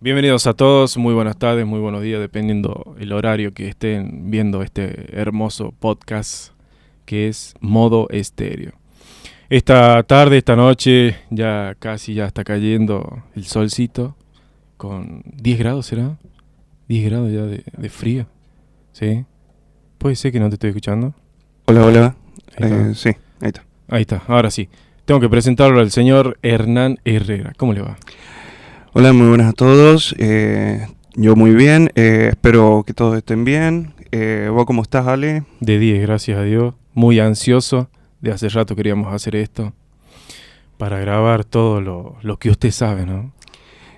Bienvenidos a todos, muy buenas tardes, muy buenos días, dependiendo el horario que estén viendo este hermoso podcast que es Modo Estéreo. Esta tarde, esta noche, ya casi ya está cayendo el solcito con 10 grados, ¿será? 10 grados ya de frío, ¿sí? ¿Puede ser que no te estoy escuchando? Hola, hola. Ahí está. Sí, ahí está. Ahí está, ahora sí. Tengo que presentarlo al señor Hernán Herrera. ¿Cómo le va? Hola, muy buenas a todos. Yo muy bien. Espero que todos estén bien. ¿Vos cómo estás, Ale? De 10, gracias a Dios. Muy ansioso. De hace rato queríamos hacer esto para grabar todo lo que usted sabe, ¿no?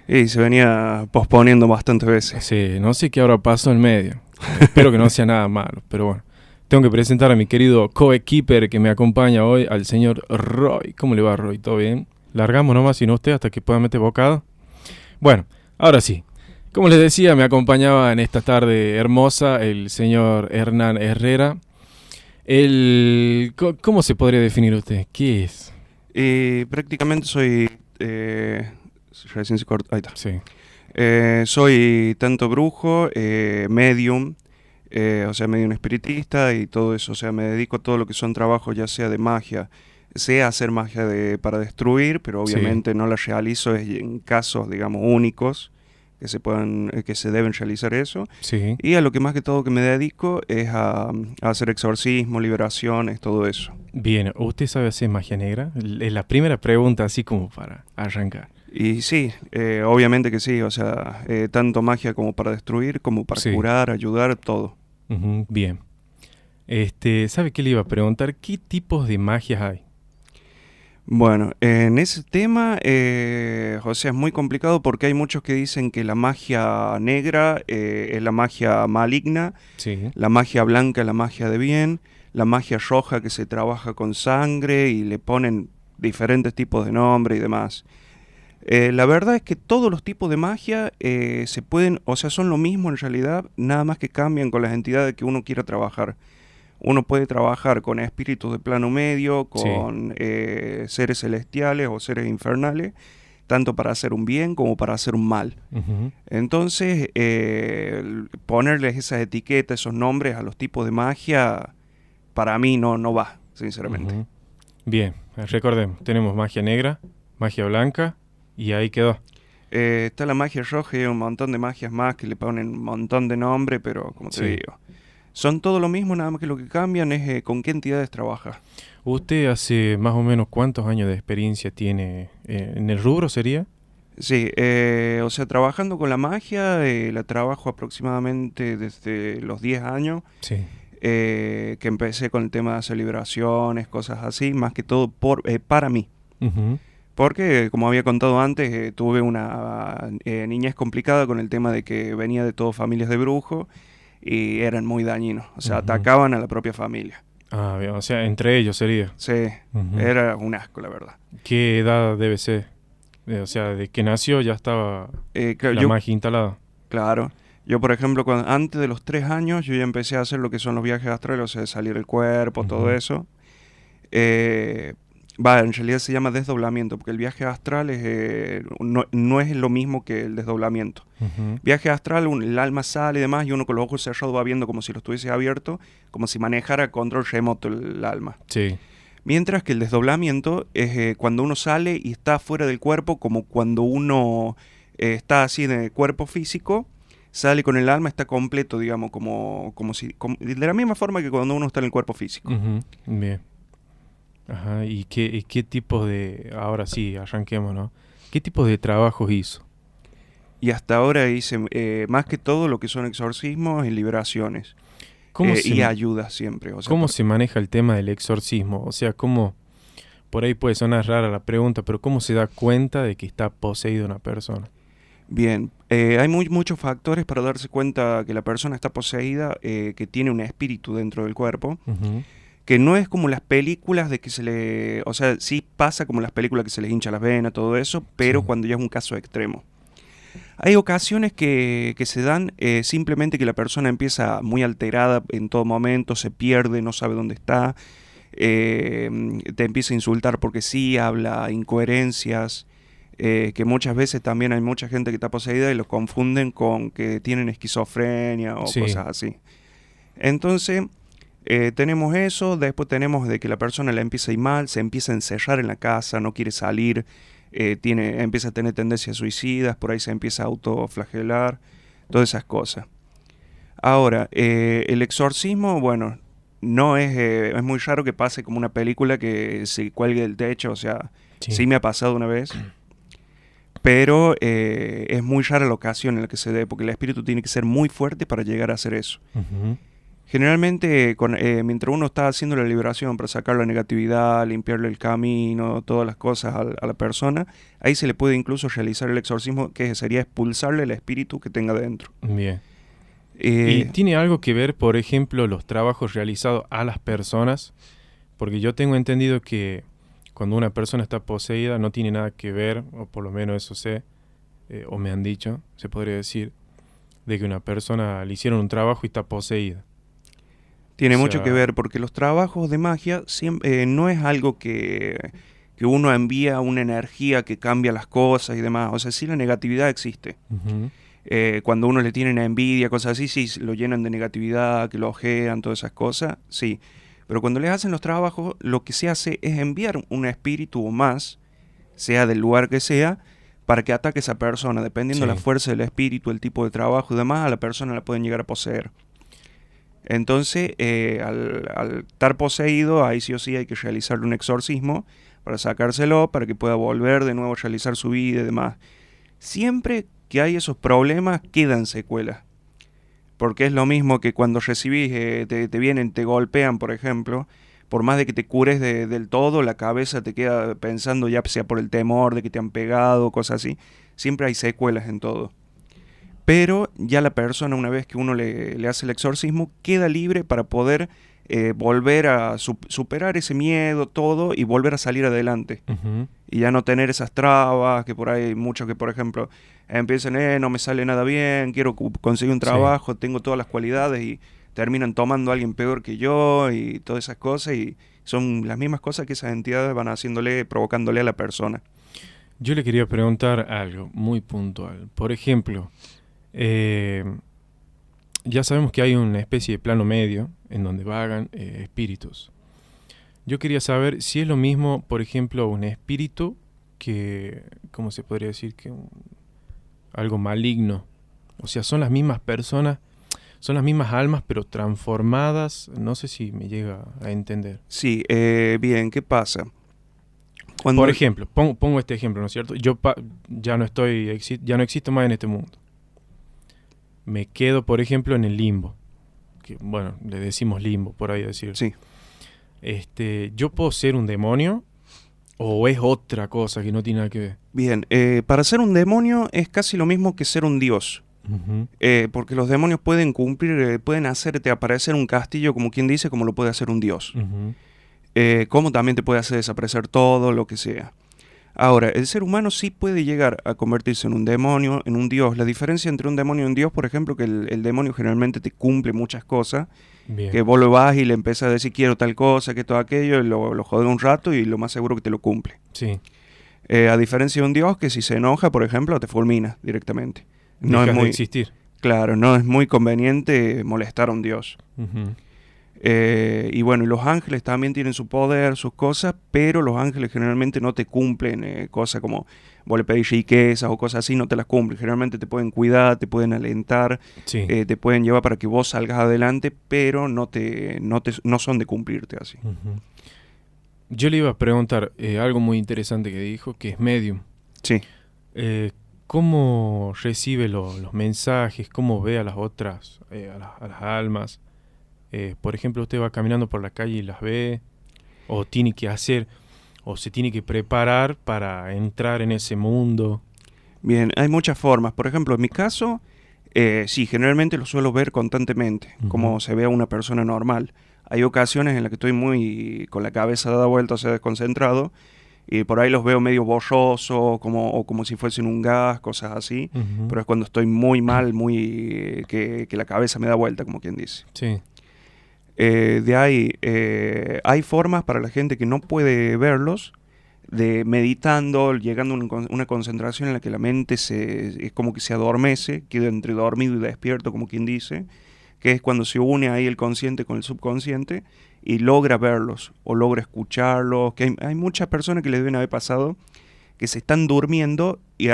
Y se venía posponiendo bastantes veces. Sí, no sé qué ahora pasó en medio. Espero que no sea nada malo, pero bueno. Tengo que presentar a mi querido coequiper que me acompaña hoy, al señor Roy. ¿Cómo le va, Roy? ¿Todo bien? Largamos nomás sin usted hasta que pueda meter bocado. Bueno, ahora sí. Como les decía, me acompañaba en esta tarde hermosa el señor Hernán Herrera. ¿Cómo se podría definir usted? ¿Qué es? Prácticamente soy... recién se cortó. Ahí está. Sí. Soy tanto brujo, medium, o sea, medium espiritista y todo eso. O sea, me dedico a todo lo que son trabajos, ya sea de magia. Sé hacer magia para destruir, pero obviamente no la realizo en casos, digamos, únicos que se deben realizar eso. Sí. Y a lo que más que todo que me dedico es a hacer exorcismo, liberaciones, todo eso. Bien, ¿usted sabe hacer magia negra? Es la primera pregunta así como para arrancar. Y sí, obviamente que sí, o sea, tanto magia como para destruir, como para Sí. curar, ayudar, todo. Bien. ¿Sabe qué le iba a preguntar? ¿Qué tipos de magias hay? Bueno, en ese tema, o sea, es muy complicado porque hay muchos que dicen que la magia negra es la magia maligna, Sí. la magia blanca es la magia de bien, la magia roja que se trabaja con sangre y le ponen diferentes tipos de nombre y demás. La verdad es que todos los tipos de magia se pueden, o sea, son lo mismo en realidad, nada más que cambian con las entidades que uno quiera trabajar. Uno puede trabajar con espíritus de plano medio, Sí. con seres celestiales o seres infernales, tanto para hacer un bien como para hacer un mal. Ujú. Entonces, ponerles esas etiquetas, esos nombres a los tipos de magia, para mí no va, sinceramente. Ujú. Bien, recordemos, tenemos magia negra, magia blanca y ahí quedó. Está la magia roja y hay un montón de magias más que le ponen un montón de nombre, pero como te Sí. digo, son todo lo mismo, nada más que lo que cambian es con qué entidades trabaja. ¿Usted hace más o menos cuántos años de experiencia tiene en el rubro, sería? Sí, o sea, trabajando con la magia, la trabajo aproximadamente desde los 10 años, Sí. que empecé con el tema de hacer liberaciones, cosas así, más que todo para mí. Ujú. Porque, como había contado antes, tuve una niñez complicada con el tema de que venía de todas familias de brujos y eran muy dañinos, o sea, Ujú. atacaban a la propia familia. Ah, bien, o sea, entre ellos sería. Sí, Ujú. era un asco, la verdad. ¿Qué edad debe ser? O sea, de que nació ya estaba Claro, la magia instalada. claro. Yo, por ejemplo, antes de los 3 años, yo ya empecé a hacer lo que son los viajes astrales, o sea, salir el cuerpo, todo Ujú. eso. En realidad se llama desdoblamiento, porque el viaje astral no es lo mismo que el desdoblamiento. Ujú. Viaje astral, el alma sale y demás, y uno con los ojos cerrados va viendo como si lo estuviese abierto, como si manejara a control remoto el alma. Sí. Mientras que el desdoblamiento es cuando uno sale y está fuera del cuerpo, como cuando uno está así en el cuerpo físico, sale con el alma, está completo, digamos, de la misma forma que cuando uno está en el cuerpo físico. Ujú. Bien. Ajá, ¿y qué tipo ahora sí, arranquemos, ¿no? ¿Qué tipo de trabajos hizo? Y hasta ahora hice más que todo lo que son exorcismos y liberaciones. ¿Cómo Y se, ayuda siempre. O sea, cómo se maneja el tema del exorcismo? O sea, por ahí puede sonar rara la pregunta, pero ¿cómo se da cuenta de que está poseída una persona? bien, hay muchos factores para darse cuenta que la persona está poseída, que tiene un espíritu dentro del cuerpo, Ujú. que no es como las películas de que o sea, sí pasa como las películas que se les hincha las venas, todo eso, pero Sí. cuando ya es un caso extremo. Hay ocasiones que se dan simplemente que la persona empieza muy alterada en todo momento, se pierde, no sabe dónde está, te empieza a insultar porque sí, habla incoherencias, que muchas veces también hay mucha gente que está poseída y lo confunden con que tienen esquizofrenia o Sí. cosas así. Entonces, tenemos eso, después tenemos de que la persona le empieza a ir mal, se empieza a encerrar en la casa, no quiere salir, empieza a tener tendencias suicidas, por ahí se empieza a autoflagelar, todas esas cosas. Ahora, el exorcismo, bueno, no es, es muy raro que pase como una película que se cuelgue del techo, o sea, sí me ha pasado una vez, pero es muy rara la ocasión en la que se dé, porque el espíritu tiene que ser muy fuerte para llegar a hacer eso. Ujú. Generalmente, mientras uno está haciendo la liberación para sacar la negatividad, limpiarle el camino, todas las cosas a la persona, ahí se le puede incluso realizar el exorcismo, que sería expulsarle el espíritu que tenga dentro. Bien. ¿Y tiene algo que ver, por ejemplo, los trabajos realizados a las personas? Porque yo tengo entendido que cuando una persona está poseída no tiene nada que ver, o por lo menos eso sé, o me han dicho, se podría decir, de que una persona le hicieron un trabajo y está poseída. Tiene O mucho que sea, ver porque los trabajos de magia no es algo que uno envía una energía que cambia las cosas y demás. O sea, sí la negatividad existe. ujú, Cuando uno le tienen envidia, cosas así, sí lo llenan de negatividad, que lo ojean, todas esas cosas, sí. Pero cuando les hacen los trabajos, lo que se hace es enviar un espíritu o más, sea del lugar que sea, para que ataque a esa persona. Dependiendo de la sí. fuerza del espíritu, el tipo de trabajo y demás, a la persona la pueden llegar a poseer. Entonces, al estar poseído, ahí sí o sí hay que realizarle un exorcismo para sacárselo, para que pueda volver de nuevo a realizar su vida y demás. Siempre que hay esos problemas, quedan secuelas. Porque es lo mismo que cuando recibís, te vienen, te golpean, por ejemplo, por más de que te cures del todo, la cabeza te queda pensando, ya sea por el temor de que te han pegado, cosas así. Siempre hay secuelas en todo. Pero ya la persona, una vez que uno le hace el exorcismo, queda libre para poder volver a superar ese miedo, todo, y volver a salir adelante. Ujú, Y ya no tener esas trabas, que por ahí hay muchos que, por ejemplo, empiezan, no me sale nada bien, quiero conseguir un sí. trabajo, tengo todas las cualidades, y terminan tomando a alguien peor que yo, y todas esas cosas, y son las mismas cosas que esas entidades van haciéndole, provocándole a la persona. Yo le quería preguntar algo muy puntual. Por ejemplo, eh, ya sabemos que hay una especie de plano medio en donde vagan espíritus. Yo quería saber si es lo mismo, por ejemplo, un espíritu que, ¿cómo se podría decir? Que algo maligno. O sea, son las mismas personas, son las mismas almas, pero transformadas. No sé si me llega a entender. Sí, bien, ¿qué pasa? Por ejemplo, pongo este ejemplo, ¿no es cierto? Yo ya no existo más en este mundo. Me quedo, por ejemplo, en el limbo. Que, bueno, le decimos limbo, por ahí decir. Sí. ¿Yo puedo ser un demonio o es otra cosa que no tiene nada que ver? Bien, para ser un demonio es casi lo mismo que ser un dios. Ujú, Porque los demonios pueden cumplir, pueden hacerte aparecer un castillo, como quien dice, como lo puede hacer un dios. ujú, Como también te puede hacer desaparecer todo, lo que sea. Ahora, el ser humano sí puede llegar a convertirse en un demonio, en un dios. La diferencia entre un demonio y un dios, por ejemplo, que el demonio generalmente te cumple muchas cosas, bien. que vos lo vas y le empezás a decir quiero tal cosa, que todo aquello, y lo jode un rato y lo más seguro que te lo cumple. Sí. A diferencia de un dios que si se enoja, por ejemplo, te fulmina directamente. No es Dejas de muy, existir. claro, no es muy conveniente molestar a un dios. Ujú, Y bueno, y los ángeles también tienen su poder, sus cosas, pero los ángeles generalmente no te cumplen cosas como vos le pedís riquezas o cosas así, no te las cumplen. Generalmente te pueden cuidar, te pueden alentar, sí. te pueden llevar para que vos salgas adelante, pero no son de cumplirte así. Ujú. Yo le iba a preguntar algo muy interesante que dijo, que es medium. Sí. ¿Cómo recibe los mensajes? ¿Cómo ve a las otras, a las almas? Por ejemplo, usted va caminando por la calle y las ve, o tiene que hacer, o se tiene que preparar para entrar en ese mundo. Bien, hay muchas formas. Por ejemplo, en mi caso, sí, generalmente lo suelo ver constantemente, como Ujú, se ve a una persona normal. Hay ocasiones en las que estoy muy con la cabeza dada vuelta, o sea, desconcentrado, y por ahí los veo medio borroso, o como si fuesen un gas, cosas así. ujú. Pero es cuando estoy muy mal, que la cabeza me da vuelta, como quien dice. Sí, De ahí, hay formas para la gente que no puede verlos, de meditando, llegando a una concentración en la que la mente es como que se adormece, queda entre dormido y despierto, como quien dice, que es cuando se une ahí el consciente con el subconsciente y logra verlos o logra escucharlos, que hay muchas personas que les deben haber pasado que se están durmiendo y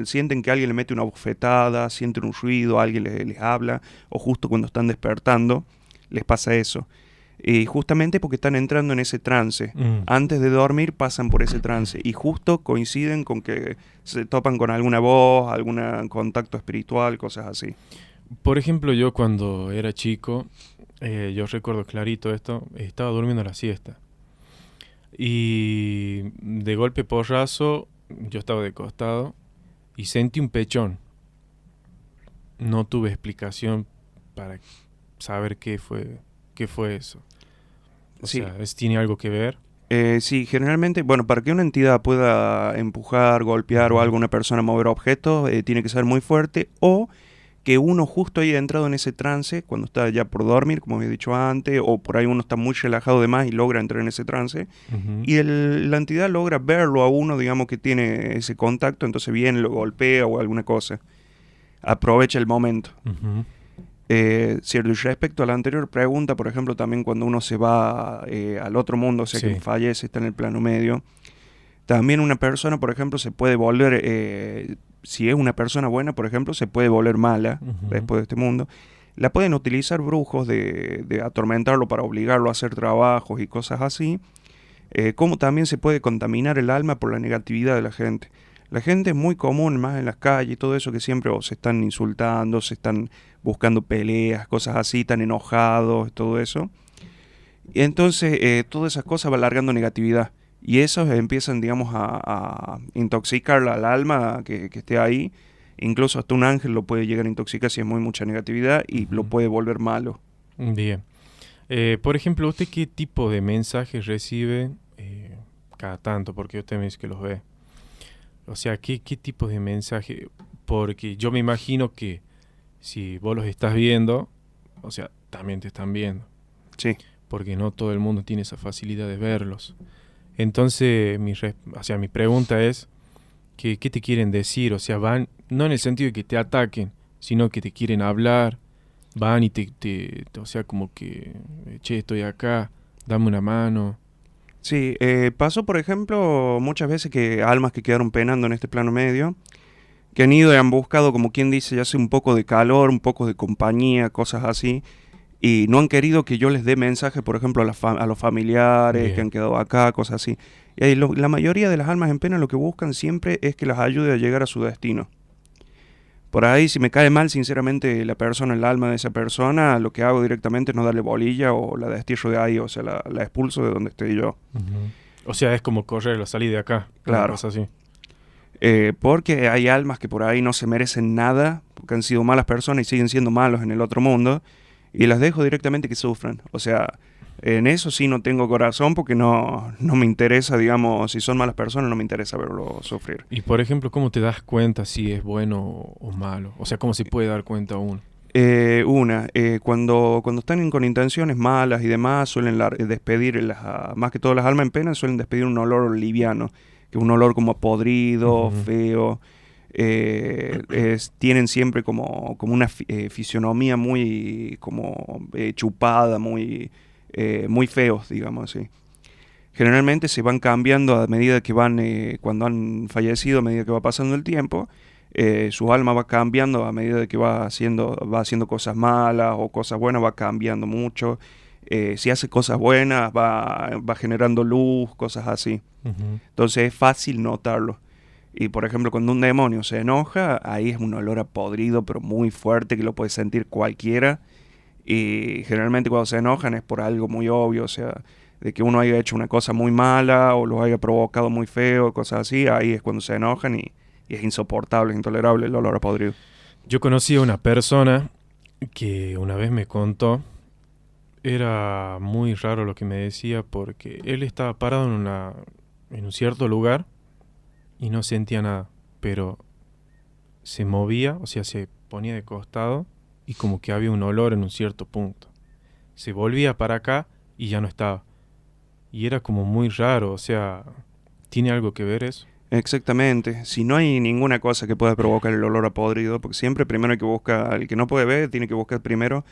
sienten que alguien le mete una bofetada, sienten un ruido, alguien les habla, o justo cuando están despertando les pasa eso. Y justamente porque están entrando en ese trance. Antes de dormir pasan por ese trance y justo coinciden con que se topan con alguna voz, algún contacto espiritual, cosas así. Por ejemplo, yo cuando era chico, yo recuerdo clarito esto, estaba durmiendo la siesta. Y de golpe porrazo, yo estaba de costado y sentí un pechón. No tuve explicación para saber qué fue eso. O Sí. sea, ¿tiene algo que ver? Sí, generalmente, bueno, para que una entidad pueda empujar, golpear o algo, una persona mover objetos, tiene que ser muy fuerte o que uno justo haya entrado en ese trance cuando está ya por dormir, como había dicho antes, o por ahí uno está muy relajado de más y logra entrar en ese trance, y la entidad logra verlo a uno, digamos que tiene ese contacto, entonces viene, lo golpea o alguna cosa, aprovecha el momento. Cierto, y respecto a la anterior pregunta, por ejemplo, también cuando uno se va al otro mundo, o sea, Sí. que fallece, está en el plano medio, también una persona, por ejemplo, se puede volver, si es una persona buena, por ejemplo, se puede volver mala después de este mundo. La pueden utilizar brujos de atormentarlo para obligarlo a hacer trabajos y cosas así. Como también se puede contaminar el alma por la negatividad de la gente. La gente es muy común, más en las calles y todo eso, que siempre se están insultando, se están buscando peleas, cosas así, están enojados, todo eso. Y entonces todas esas cosas va alargando negatividad. Y esos empiezan, digamos, a intoxicar al alma que esté ahí. Incluso hasta un ángel lo puede llegar a intoxicar si es muy mucha negatividad y lo puede volver malo. Bien. Por ejemplo, ¿usted qué tipo de mensajes recibe cada tanto? Porque usted me dice que los ve. O sea, ¿qué tipo de mensaje? Porque yo me imagino que si vos los estás viendo, o sea, también te están viendo. Sí. Porque no todo el mundo tiene esa facilidad de verlos. Entonces, mi pregunta es, ¿qué te quieren decir? O sea, van, no en el sentido de que te ataquen, sino que te quieren hablar, van y o sea, como que, che, estoy acá, dame una mano. Sí, pasó, por ejemplo, muchas veces que almas que quedaron penando en este plano medio, que han ido y han buscado, como quien dice, ya sea un poco de calor, un poco de compañía, cosas así, y no han querido que yo les dé mensaje, por ejemplo, a los familiares Bien. que han quedado acá, cosas así. Y ahí la mayoría de las almas en pena lo que buscan siempre es que las ayude a llegar a su destino. Por ahí, si me cae mal, sinceramente, la persona, el alma de esa persona, lo que hago directamente es no darle bolilla o la destierro de ahí, o sea, la expulso de donde esté yo. O sea, es como correr, salí de acá. Claro. Una cosa así. Porque hay almas que por ahí no se merecen nada, porque han sido malas personas y siguen siendo malos en el otro mundo, y las dejo directamente que sufran. O sea, en eso sí no tengo corazón porque no me interesa, digamos, si son malas personas no me interesa verlo sufrir. Y por ejemplo, ¿cómo te das cuenta si es bueno o malo? O sea, ¿cómo se puede dar cuenta uno? Cuando están con intenciones malas y demás, suelen despedir, más que todas las almas en pena, suelen despedir un olor liviano, que es un olor como podrido, feo. Tienen siempre como una fisionomía muy como chupada, muy feos, digamos así. Generalmente se van cambiando a medida que cuando han fallecido, a medida que va pasando el tiempo. Su alma va cambiando a medida que va haciendo cosas malas o cosas buenas, va cambiando mucho. Si hace cosas buenas, va generando luz, cosas así. Entonces es fácil notarlo. Y por ejemplo, cuando un demonio se enoja, ahí es un olor a podrido, pero muy fuerte, que lo puede sentir cualquiera. Y generalmente cuando se enojan es por algo muy obvio, o sea, de que uno haya hecho una cosa muy mala o lo haya provocado muy feo, cosas así. Ahí es cuando se enojan y es insoportable, intolerable el olor a podrido. Yo conocí a una persona que una vez me contó, era muy raro lo que me decía porque él estaba parado en un cierto lugar y no sentía nada, pero se movía, o sea, se ponía de costado y como que había un olor en un cierto punto. Se volvía para acá y ya no estaba. Y era como muy raro, o sea, ¿Tiene algo que ver eso? Exactamente. Si no hay ninguna cosa que pueda provocar el olor a podrido, porque siempre primero hay que buscar, el que no puede ver, tiene que buscar primero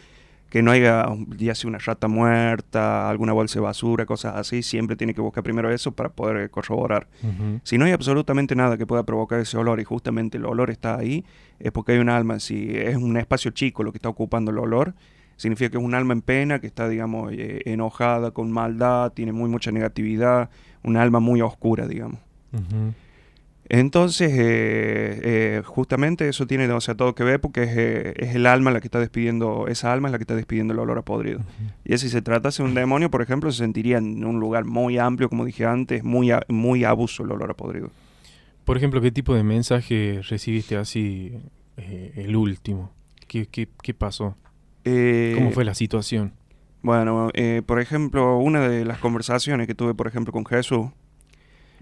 que no haya ya sea una rata muerta, alguna bolsa de basura, cosas así, siempre tiene que buscar primero eso para poder corroborar. Ujú. Si no hay absolutamente nada que pueda provocar ese olor y justamente el olor está ahí, es porque hay un alma. Si es un espacio chico lo que está ocupando el olor, significa que es un alma en pena, que está, digamos, enojada, con maldad, tiene mucha negatividad, un alma muy oscura, digamos. Ujú. Entonces, justamente eso tiene, o sea, todo que ver porque es el alma la que está despidiendo, esa alma es la que está despidiendo el olor a podrido. Ujú. Y si se tratase de un demonio, por ejemplo, se sentiría en un lugar muy amplio, como dije antes, muy abuso el olor a podrido. Por ejemplo, ¿qué tipo de mensaje recibiste así el último? ¿Qué pasó? ¿Cómo Eh, fue la situación? bueno, por ejemplo, una de las conversaciones que tuve, por ejemplo, con Jesús,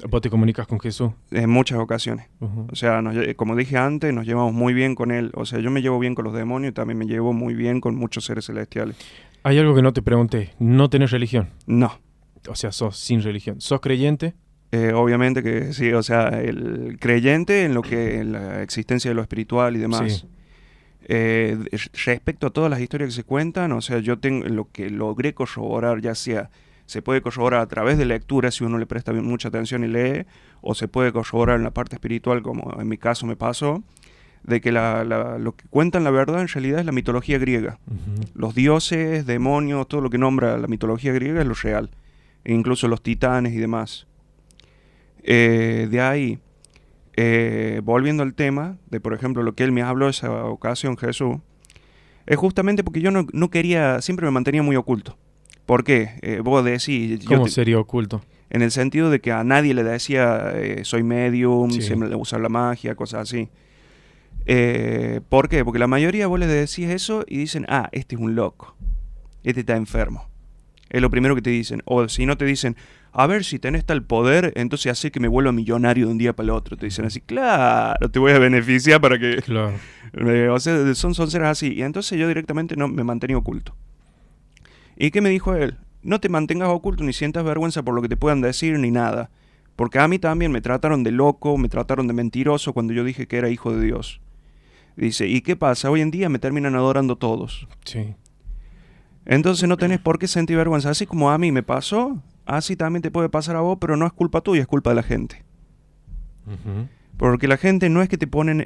¿Vos te comunicas con Jesús? en muchas ocasiones. Ujú. O sea, como dije antes, nos llevamos muy bien con él. O sea, yo me llevo bien con los demonios y también me llevo muy bien con muchos seres celestiales. Hay algo que no te pregunté. ¿No tenés religión? No. O sea, sos sin religión. ¿Sos creyente? Obviamente que sí, o sea, el creyente en la existencia de lo espiritual y demás. Sí. Respecto a todas las historias que se cuentan, o sea, yo tengo lo que logré corroborar, ya sea se puede corroborar a través de lectura si uno le presta mucha atención y lee, o se puede corroborar en la parte espiritual, como en mi caso me pasó, de que lo que cuentan la verdad en realidad es la mitología griega. Ujú. Los dioses, demonios, todo lo que nombra la mitología griega es lo real, e incluso los titanes y demás. De ahí, volviendo al tema de, por ejemplo, lo que él me habló esa ocasión, Jesús, es justamente porque yo no quería, siempre me mantenía muy oculto. ¿Por qué? Vos decís, ¿Cómo sería oculto? en el sentido de que a nadie le decía soy medium, Sí. sé usar la magia, cosas así. ¿Por qué? Porque la mayoría vos les decís eso y dicen, este es un loco, este está enfermo. Es lo primero que te dicen. O si no te dicen, a ver si tenés tal poder, entonces hace que me vuelva millonario de un día para el otro. Te dicen así, claro, te voy a beneficiar para que... Claro. o sea, son seres así. Y entonces yo directamente no me mantenía oculto. ¿Y qué me dijo él? No te mantengas oculto ni sientas vergüenza por lo que te puedan decir ni nada. Porque a mí también me trataron de loco, me trataron de mentiroso cuando yo dije que era hijo de Dios. Dice, ¿y qué pasa? Hoy en día me terminan adorando todos. Sí. Entonces no tenés por qué sentir vergüenza. Así como a mí me pasó, así también te puede pasar a vos, pero no es culpa tuya, es culpa de la gente. Ujú. Porque la gente no es que te ponen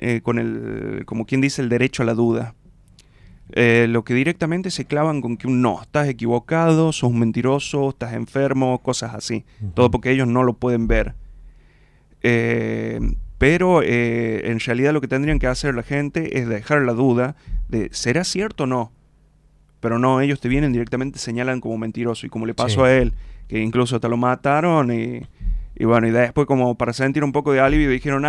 como quien dice, el derecho a la duda. Lo que directamente se clavan con que no, estás equivocado, sos un mentiroso, estás enfermo, cosas así. Todo Ujú. porque ellos no lo pueden ver. Pero en realidad lo que tendrían que hacer la gente es dejar la duda de ¿será cierto o no? Pero no, ellos te vienen directamente, señalan como mentiroso. Y como le pasó Sí. a él, que incluso hasta lo mataron y bueno, y después como para sentir un poco de alivio dijeron,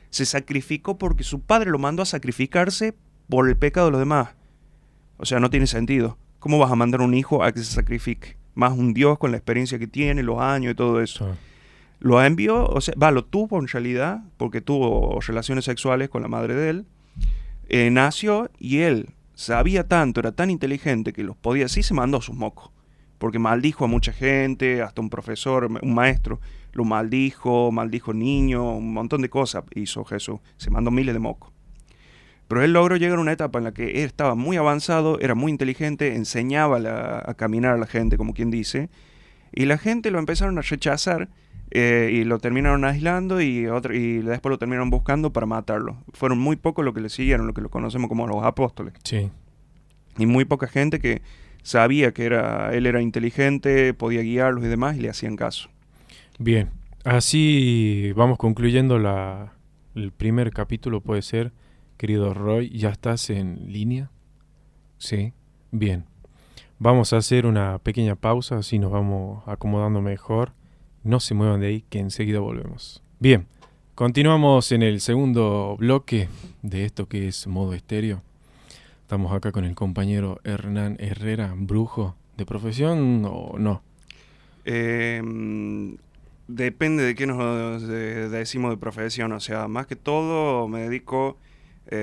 se sacrificó porque su padre lo mandó a sacrificarse por el pecado de los demás. O sea, no tiene sentido. ¿Cómo vas a mandar a un hijo a que se sacrifique? Más un Dios con la experiencia que tiene, los años y todo eso. Claro. Lo envió, o sea, lo tuvo en realidad, porque tuvo relaciones sexuales con la madre de él. Nació y él sabía tanto, era tan inteligente que los podía, sí se mandó sus mocos. Porque maldijo a mucha gente, hasta un profesor, un maestro, lo maldijo niños, un montón de cosas hizo Jesús. Se mandó miles de mocos. Pero él logró llegar a una etapa en la que él estaba muy avanzado, era muy inteligente, enseñaba a caminar a la gente, como quien dice, y la gente lo empezaron a rechazar y lo terminaron aislando y después lo terminaron buscando para matarlo. Fueron muy pocos los que le siguieron, lo que lo conocemos como los apóstoles. Sí. Y muy poca gente que sabía que él era inteligente, podía guiarlos y demás, y le hacían caso. Bien. Así vamos concluyendo el primer capítulo, puede ser. Querido Roy, ¿ya estás en línea? Sí. Bien. Vamos a hacer una pequeña pausa, así nos vamos acomodando mejor. No se muevan de ahí, que enseguida volvemos. Bien. Continuamos en el segundo bloque de esto que es Modo Estéreo. Estamos acá con el compañero Hernán Herrera, brujo de profesión o no. Depende de qué nos decimos de profesión. O sea, más que todo me dedico,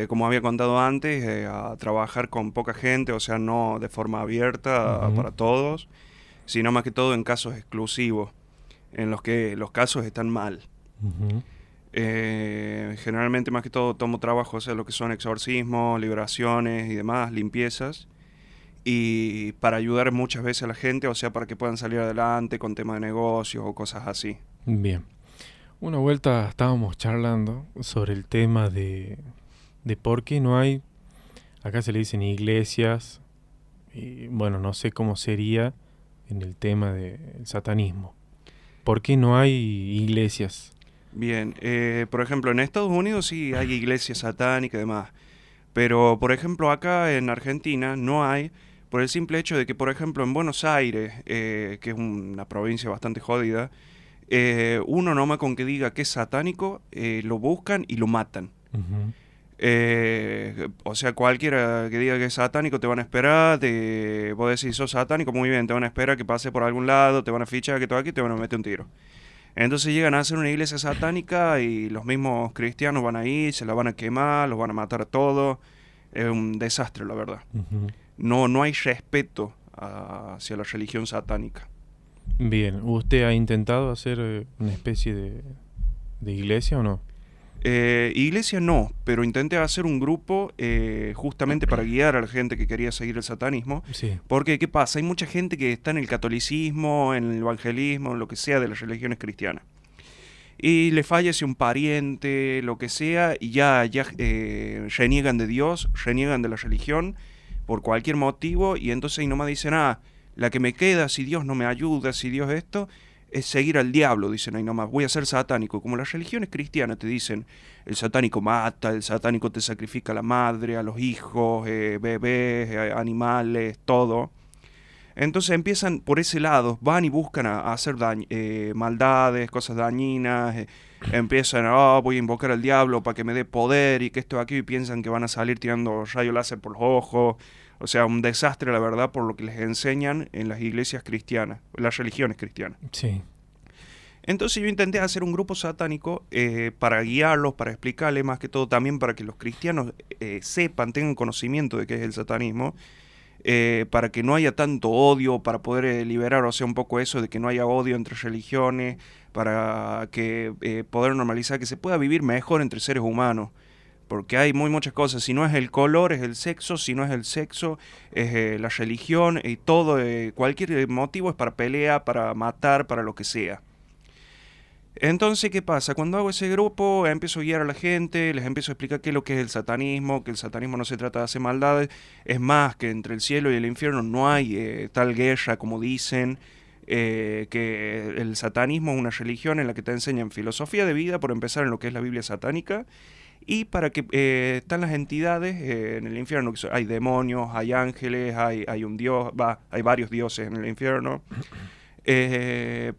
como había contado antes, a trabajar con poca gente. O sea, no de forma abierta Ujú. para todos, sino más que todo en casos exclusivos. en los que los casos están mal. Ujú. Generalmente, más que todo, tomo trabajo, o sea, lo que son exorcismos, liberaciones y demás, limpiezas, y para ayudar muchas veces a la gente, o sea, para que puedan salir adelante con temas de negocios o cosas así. Bien. Una vuelta estábamos charlando sobre el tema de por qué no hay, acá se le dicen iglesias, y bueno, no sé cómo sería en el tema del satanismo. ¿Por qué no hay iglesias? Bien, por ejemplo, en Estados Unidos sí hay iglesias satánicas y demás, pero por ejemplo acá en Argentina no hay, por el simple hecho de que, por ejemplo, en Buenos Aires, que es una provincia bastante jodida, uno nomás con que diga que es satánico, lo buscan y lo matan. Ujú. O sea, cualquiera que diga que es satánico te van a esperar, vos decís sos satánico, muy bien, te van a esperar que pase por algún lado, te van a fichar que todo aquí, te van a meter un tiro. Entonces llegan a hacer una iglesia satánica y los mismos cristianos van ahí, se la van a quemar, los van a matar a todos. Es un desastre, la verdad. Ujú. No hay respeto hacia la religión satánica. Bien, ¿usted ha intentado hacer una especie de iglesia o no? Iglesia no, pero intenté hacer un grupo justamente para guiar a la gente que quería seguir el satanismo. Sí. Porque, ¿qué pasa? Hay mucha gente que está en el catolicismo, en el evangelismo, en lo que sea de las religiones cristianas. Y le fallece un pariente, lo que sea, y ya reniegan de Dios, reniegan de la religión por cualquier motivo, y entonces ahí nomás dicen, la que me queda, si Dios no me ayuda, si Dios esto, es seguir al diablo, dicen ahí nomás, voy a ser satánico. Como las religiones cristianas te dicen, el satánico mata, el satánico te sacrifica a la madre, a los hijos, bebés, animales, todo. Entonces empiezan por ese lado, van y buscan a hacer maldades, cosas dañinas, empiezan, voy a invocar al diablo para que me dé poder y que esto aquí, y piensan que van a salir tirando rayos láser por los ojos. O sea, un desastre, la verdad, por lo que les enseñan en las iglesias cristianas, las religiones cristianas. Sí. Entonces yo intenté hacer un grupo satánico para guiarlos, para explicarles más que todo también para que los cristianos sepan, tengan conocimiento de qué es el satanismo, para que no haya tanto odio, para poder liberar, o sea, un poco eso de que no haya odio entre religiones, para que poder normalizar que se pueda vivir mejor entre seres humanos. Porque hay muchas cosas, si no es el color, es el sexo, si no es el sexo, es la religión, y todo, cualquier motivo es para pelea, para matar, para lo que sea. Entonces, ¿qué pasa? Cuando hago ese grupo, empiezo a guiar a la gente, les empiezo a explicar qué es lo que es el satanismo, que el satanismo no se trata de hacer maldades, es más, que entre el cielo y el infierno no hay tal guerra como dicen, que el satanismo es una religión en la que te enseñan filosofía de vida, por empezar en lo que es la Biblia satánica, y para que están las entidades en el infierno, que hay demonios, hay ángeles, hay un dios, hay varios dioses en el infierno.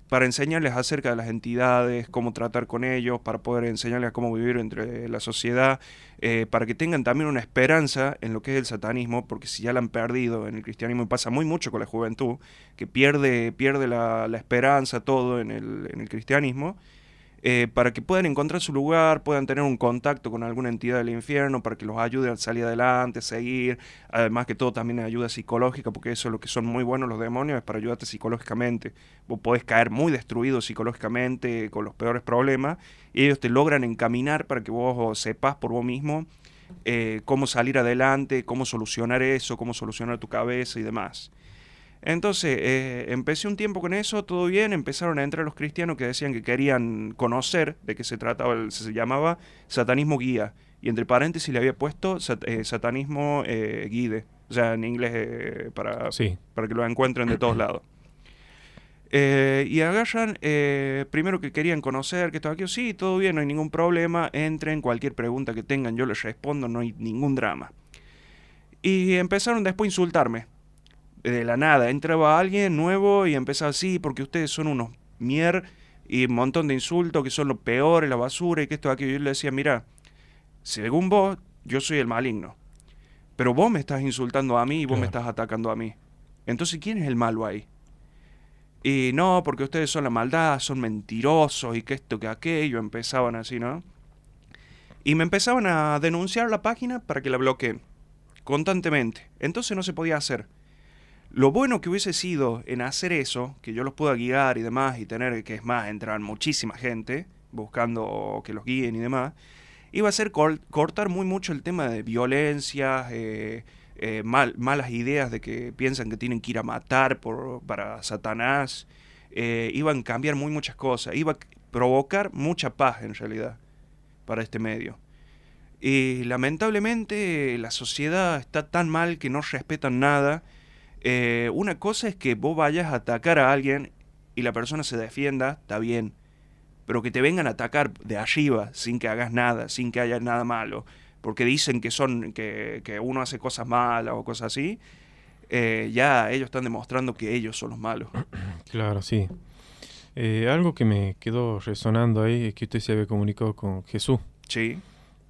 Para enseñarles acerca de las entidades, cómo tratar con ellos, para poder enseñarles a cómo vivir entre la sociedad, para que tengan también una esperanza en lo que es el satanismo, porque si ya la han perdido en el cristianismo, y pasa muy mucho con la juventud, que pierde la esperanza, todo en el cristianismo, para que puedan encontrar su lugar, puedan tener un contacto con alguna entidad del infierno, para que los ayude a salir adelante, a seguir, además que todo también ayuda psicológica, porque eso es lo que son muy buenos los demonios, es para ayudarte psicológicamente. Vos podés caer muy destruido psicológicamente, con los peores problemas, y ellos te logran encaminar para que vos sepas por vos mismo cómo salir adelante, cómo solucionar eso, cómo solucionar tu cabeza y demás. Entonces, empecé un tiempo con eso, todo bien, empezaron a entrar los cristianos que decían que querían conocer de qué se trataba, se llamaba satanismo guía, y entre paréntesis le había puesto satanismo guide, o sea, en inglés Sí. para que lo encuentren de todos lados. Y agarran, primero que querían conocer, que estaba aquí, sí, todo bien, no hay ningún problema, entren, cualquier pregunta que tengan, yo les respondo, no hay ningún drama. Y empezaron después a insultarme. De la nada, entraba alguien nuevo y empezaba así, porque ustedes son unos y un montón de insultos, que son los peores, la basura y que esto aquí. Yo le decía, mira, según vos, yo soy el maligno, pero vos me estás insultando a mí y vos me Claro. estás atacando a mí. Entonces, ¿quién es el malo ahí? Y no, porque ustedes son la maldad, son mentirosos y que esto, que aquello, empezaban así, ¿no? Y me empezaban a denunciar la página para que la bloqueen, constantemente. Entonces no se podía hacer. Lo bueno que hubiese sido en hacer eso, que yo los pueda guiar y demás, y tener, que es más, entrar muchísima gente buscando que los guíen y demás, iba a ser cortar muy mucho el tema de violencia, malas ideas de que piensan que tienen que ir a matar para Satanás, iban a cambiar muy muchas cosas, iba a provocar mucha paz en realidad para este medio. Y lamentablemente la sociedad está tan mal que no respetan nada. Una cosa es que vos vayas a atacar a alguien y la persona se defienda, está bien. Pero que te vengan a atacar de arriba sin que hagas nada, sin que haya nada malo, porque dicen que uno hace cosas malas o cosas así, ya ellos están demostrando que ellos son los malos. Claro, sí. Algo que me quedó resonando ahí es que usted se había comunicado con Jesús. Sí.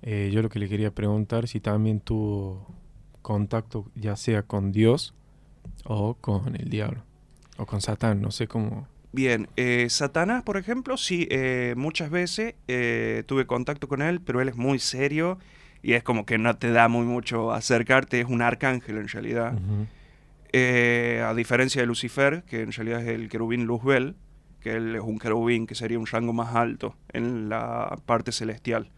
Yo lo que le quería preguntar si también tuvo contacto ya sea con Dios o con el diablo o con Satán, no sé cómo. Bien, Satanás, por ejemplo, sí, muchas veces tuve contacto con él, pero él es muy serio y es como que no te da muy mucho acercarte, es un arcángel en realidad. Ujú. A diferencia de Lucifer, que en realidad es el querubín Luzbel, que él es un querubín que sería un rango más alto en la parte celestial.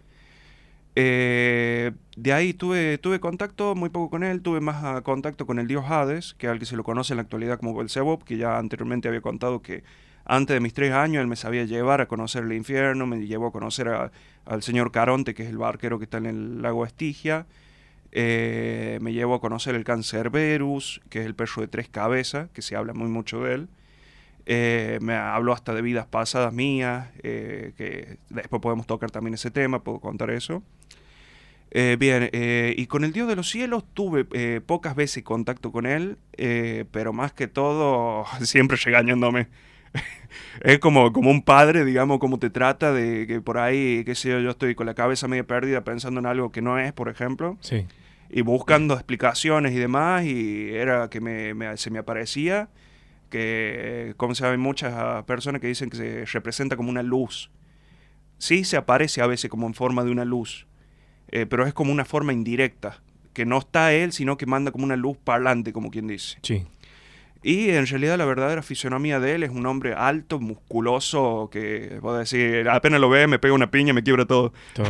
De ahí tuve contacto muy poco con él, tuve más contacto con el dios Hades, que al que se lo conoce en la actualidad como Belzebub, que ya anteriormente había contado que antes de mis 3 años él me sabía llevar a conocer el infierno, me llevó a conocer al señor Caronte, que es el barquero que está en el lago Estigia, me llevó a conocer el Cancerberus, que es el perro de 3 cabezas, que se habla muy mucho de él. Me habló hasta de vidas pasadas mías, que después podemos tocar también ese tema, puedo contar eso. Bien, y con el Dios de los cielos tuve pocas veces contacto con él, pero más que todo siempre regañándome. Es como un padre, digamos, como te trata de que por ahí, qué sé yo, yo estoy con la cabeza medio perdida pensando en algo que no es, por ejemplo, Sí. y buscando explicaciones y demás, y era que se me aparecía, que, como saben muchas personas que dicen que se representa como una luz. Sí, se aparece a veces como en forma de una luz, pero es como una forma indirecta, que no está él, sino que manda como una luz parlante, como quien dice. Sí. Y en realidad la verdadera fisonomía de él es un hombre alto, musculoso, que puedo decir, apenas lo ve, me pega una piña, me quiebra todo. Todo.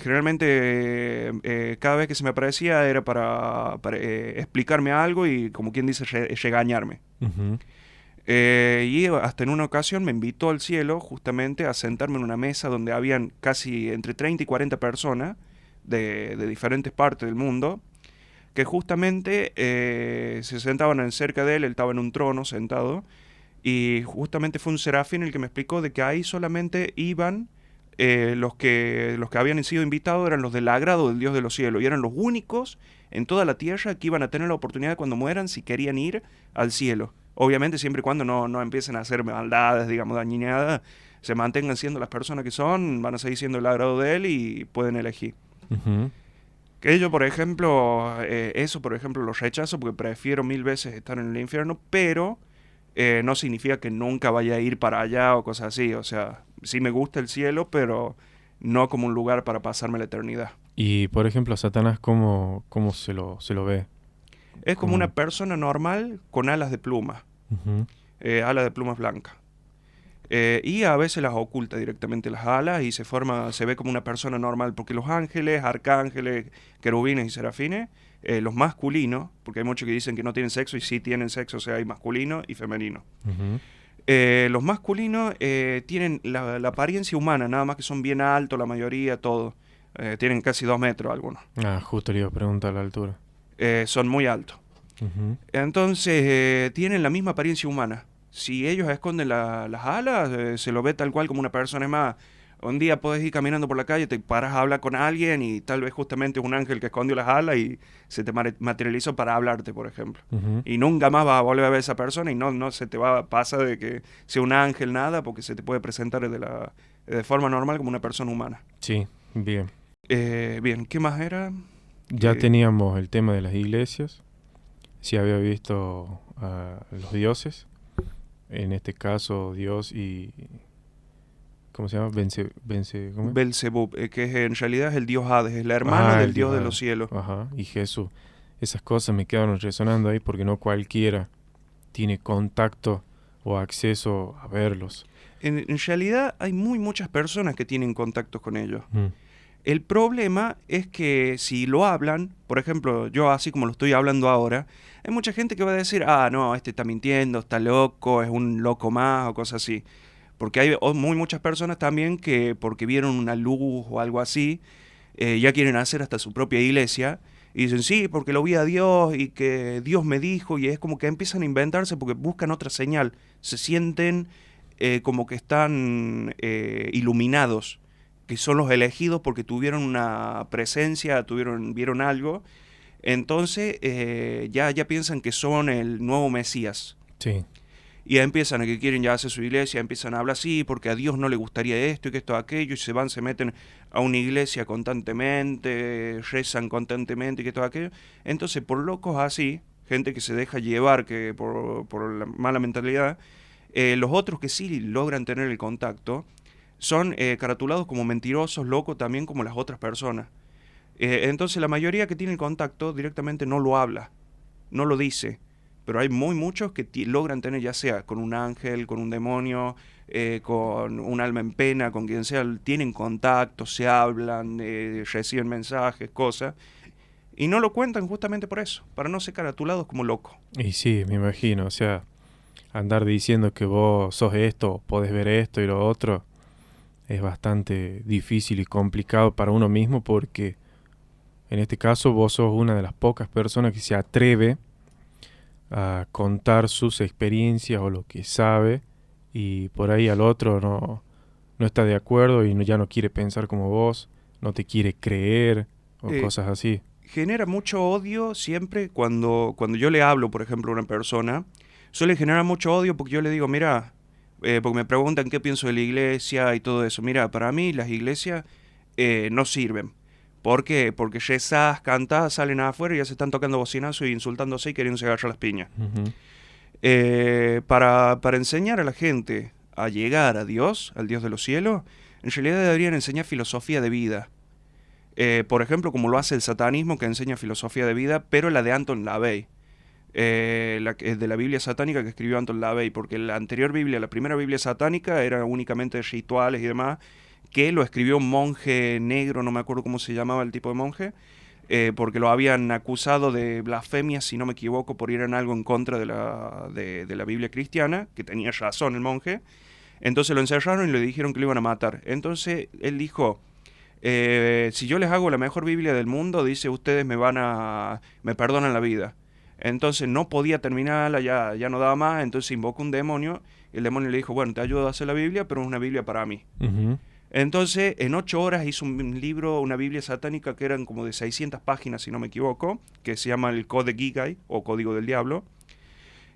Generalmente cada vez que se me aparecía era para explicarme algo y como quien dice regañarme. Ujú. Y hasta en una ocasión me invitó al cielo justamente a sentarme en una mesa donde habían casi entre 30 y 40 personas de diferentes partes del mundo que justamente se sentaban cerca de él, él estaba en un trono sentado y justamente fue un serafín el que me explicó de que ahí solamente iban los que habían sido invitados eran los del agrado del Dios de los cielos y eran los únicos en toda la tierra que iban a tener la oportunidad cuando mueran si querían ir al cielo. Obviamente siempre y cuando no empiecen a hacer maldades, digamos, dañinadas, se mantengan siendo las personas que son, van a seguir siendo el agrado de él y pueden elegir. Ujú. Que yo, por ejemplo, eso, por ejemplo, lo rechazo porque prefiero 1000 veces estar en el infierno, pero no significa que nunca vaya a ir para allá o cosas así. O sea, sí me gusta el cielo, pero no como un lugar para pasarme la eternidad. Y por ejemplo, a Satanás, ¿cómo se lo ve? Es como Como... una persona normal con alas de pluma, Ujú. alas de plumas blancas. Y a veces las oculta directamente las alas y se ve como una persona normal, porque los ángeles, arcángeles, querubines y serafines, los masculinos, porque hay muchos que dicen que no tienen sexo y sí tienen sexo, o sea, hay masculino y femenino. Ujú. Los masculinos tienen la apariencia humana, nada más que son bien altos, la mayoría, todo. Tienen casi 2 metros algunos. Ah, justo le iba a preguntar la altura. Son muy altos. Ujú. Entonces, tienen la misma apariencia humana. Si ellos esconden las alas, se lo ve tal cual como una persona. Es más, un día puedes ir caminando por la calle, te paras a hablar con alguien y tal vez justamente es un ángel que escondió las alas y se te materializó para hablarte, por ejemplo. Ujú. Y nunca más vas a volver a ver a esa persona y no se te pasa de que sea un ángel, nada, porque se te puede presentar de forma normal como una persona humana. Sí, bien. Bien, ¿qué más era? Ya Que- teníamos el tema de las iglesias. Si había visto a los dioses. En este caso, Dios y... ¿Cómo se llama? ¿cómo es? Belzebub, que en realidad es el dios Hades, es la hermana del El dios de Hades. los cielos. Ajá, y Jesús. esas cosas me quedaron resonando ahí porque no cualquiera tiene contacto o acceso a verlos. En realidad hay muchas personas que tienen contactos con ellos. Mm. El problema es que si lo hablan, por ejemplo, yo así como lo estoy hablando ahora, hay mucha gente que va a decir, ah, no, este está mintiendo, está loco, es un loco más o cosas así. Porque hay muchas personas también que porque vieron una luz o algo así, ya quieren hacer hasta su propia iglesia y dicen, sí, porque lo vi a Dios y que Dios me dijo, y es como que empiezan a inventarse porque buscan otra señal, se sienten como que están iluminados, que son los elegidos porque tuvieron una presencia, vieron algo, entonces ya piensan que son el nuevo Mesías. Sí. Y ya empiezan a que quieren ya hacer su iglesia, empiezan a hablar así, porque a Dios no le gustaría esto y que esto, aquello, y se meten a una iglesia constantemente, rezan constantemente y que esto, aquello. Entonces, por locos así, gente que se deja llevar que por la mala mentalidad, los otros que sí logran tener el contacto, son caratulados como mentirosos, locos también como las otras personas. Entonces la mayoría que tiene el contacto directamente no lo habla, no lo dice, pero hay muchos que logran tener ya sea con un ángel, con un demonio, con un alma en pena, con quien sea, tienen contacto, se hablan, reciben mensajes, cosas, y no lo cuentan justamente por eso, para no ser caratulados como locos. Y sí, me imagino, o sea, andar diciendo que vos sos esto, podés ver esto y lo otro, es bastante difícil y complicado para uno mismo porque en este caso vos sos una de las pocas personas que se atreve a contar sus experiencias o lo que sabe y por ahí al otro no está de acuerdo y ya no quiere pensar como vos, no te quiere creer o cosas así. Genera mucho odio siempre cuando yo le hablo, por ejemplo, a una persona, suele generar mucho odio porque yo le digo, mira, porque me preguntan qué pienso de la iglesia y todo eso. Mira, para mí las iglesias no sirven. ¿Por qué? Porque rezás, cantás, salen afuera y ya se están tocando bocinazos y insultándose y queriéndose agarrar las piñas. Uh-huh. Para enseñar a la gente a llegar a Dios, al Dios de los cielos, en realidad deberían enseñar filosofía de vida. Por ejemplo, como lo hace el satanismo, que enseña filosofía de vida, pero la de Anton LaVey. De la Biblia satánica que escribió Anton LaVey, porque la anterior Biblia, la primera Biblia satánica, era únicamente de rituales y demás, que lo escribió un monje negro, no me acuerdo cómo se llamaba el tipo de monje, porque lo habían acusado de blasfemia, si no me equivoco, por ir en algo en contra de la Biblia cristiana, que tenía razón el monje. Entonces lo encerraron y le dijeron que lo iban a matar. Entonces él dijo, si yo les hago la mejor Biblia del mundo, dice, ustedes me perdonan la vida. Entonces no podía terminarla, ya no daba más, entonces invocó un demonio, y el demonio le dijo, bueno, te ayudo a hacer la Biblia, pero es una Biblia para mí. Uh-huh. Entonces, en 8 horas hizo un libro, una Biblia satánica que eran como de 600 páginas, si no me equivoco, que se llama el Code Gigai, o Código del Diablo,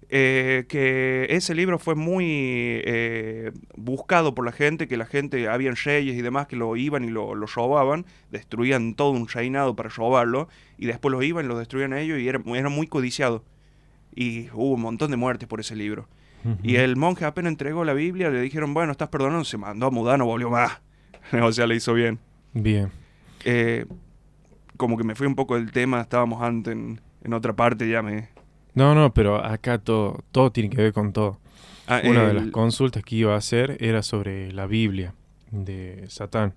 que ese libro fue muy buscado por la gente, que la gente, habían reyes y demás que lo iban y lo robaban, destruían todo un reinado para robarlo, y después lo iban y lo destruían a ellos, y era muy codiciado. Y hubo un montón de muertes por ese libro. Uh-huh. Y el monje apenas entregó la Biblia, le dijeron, bueno, estás perdonado, se mandó a mudar, no volvió más. O sea, le hizo bien. Bien. Como que me fui un poco del tema, estábamos antes en otra parte, ya me... No, pero acá todo tiene que ver con todo. Una de las consultas que iba a hacer era sobre la Biblia de Satán.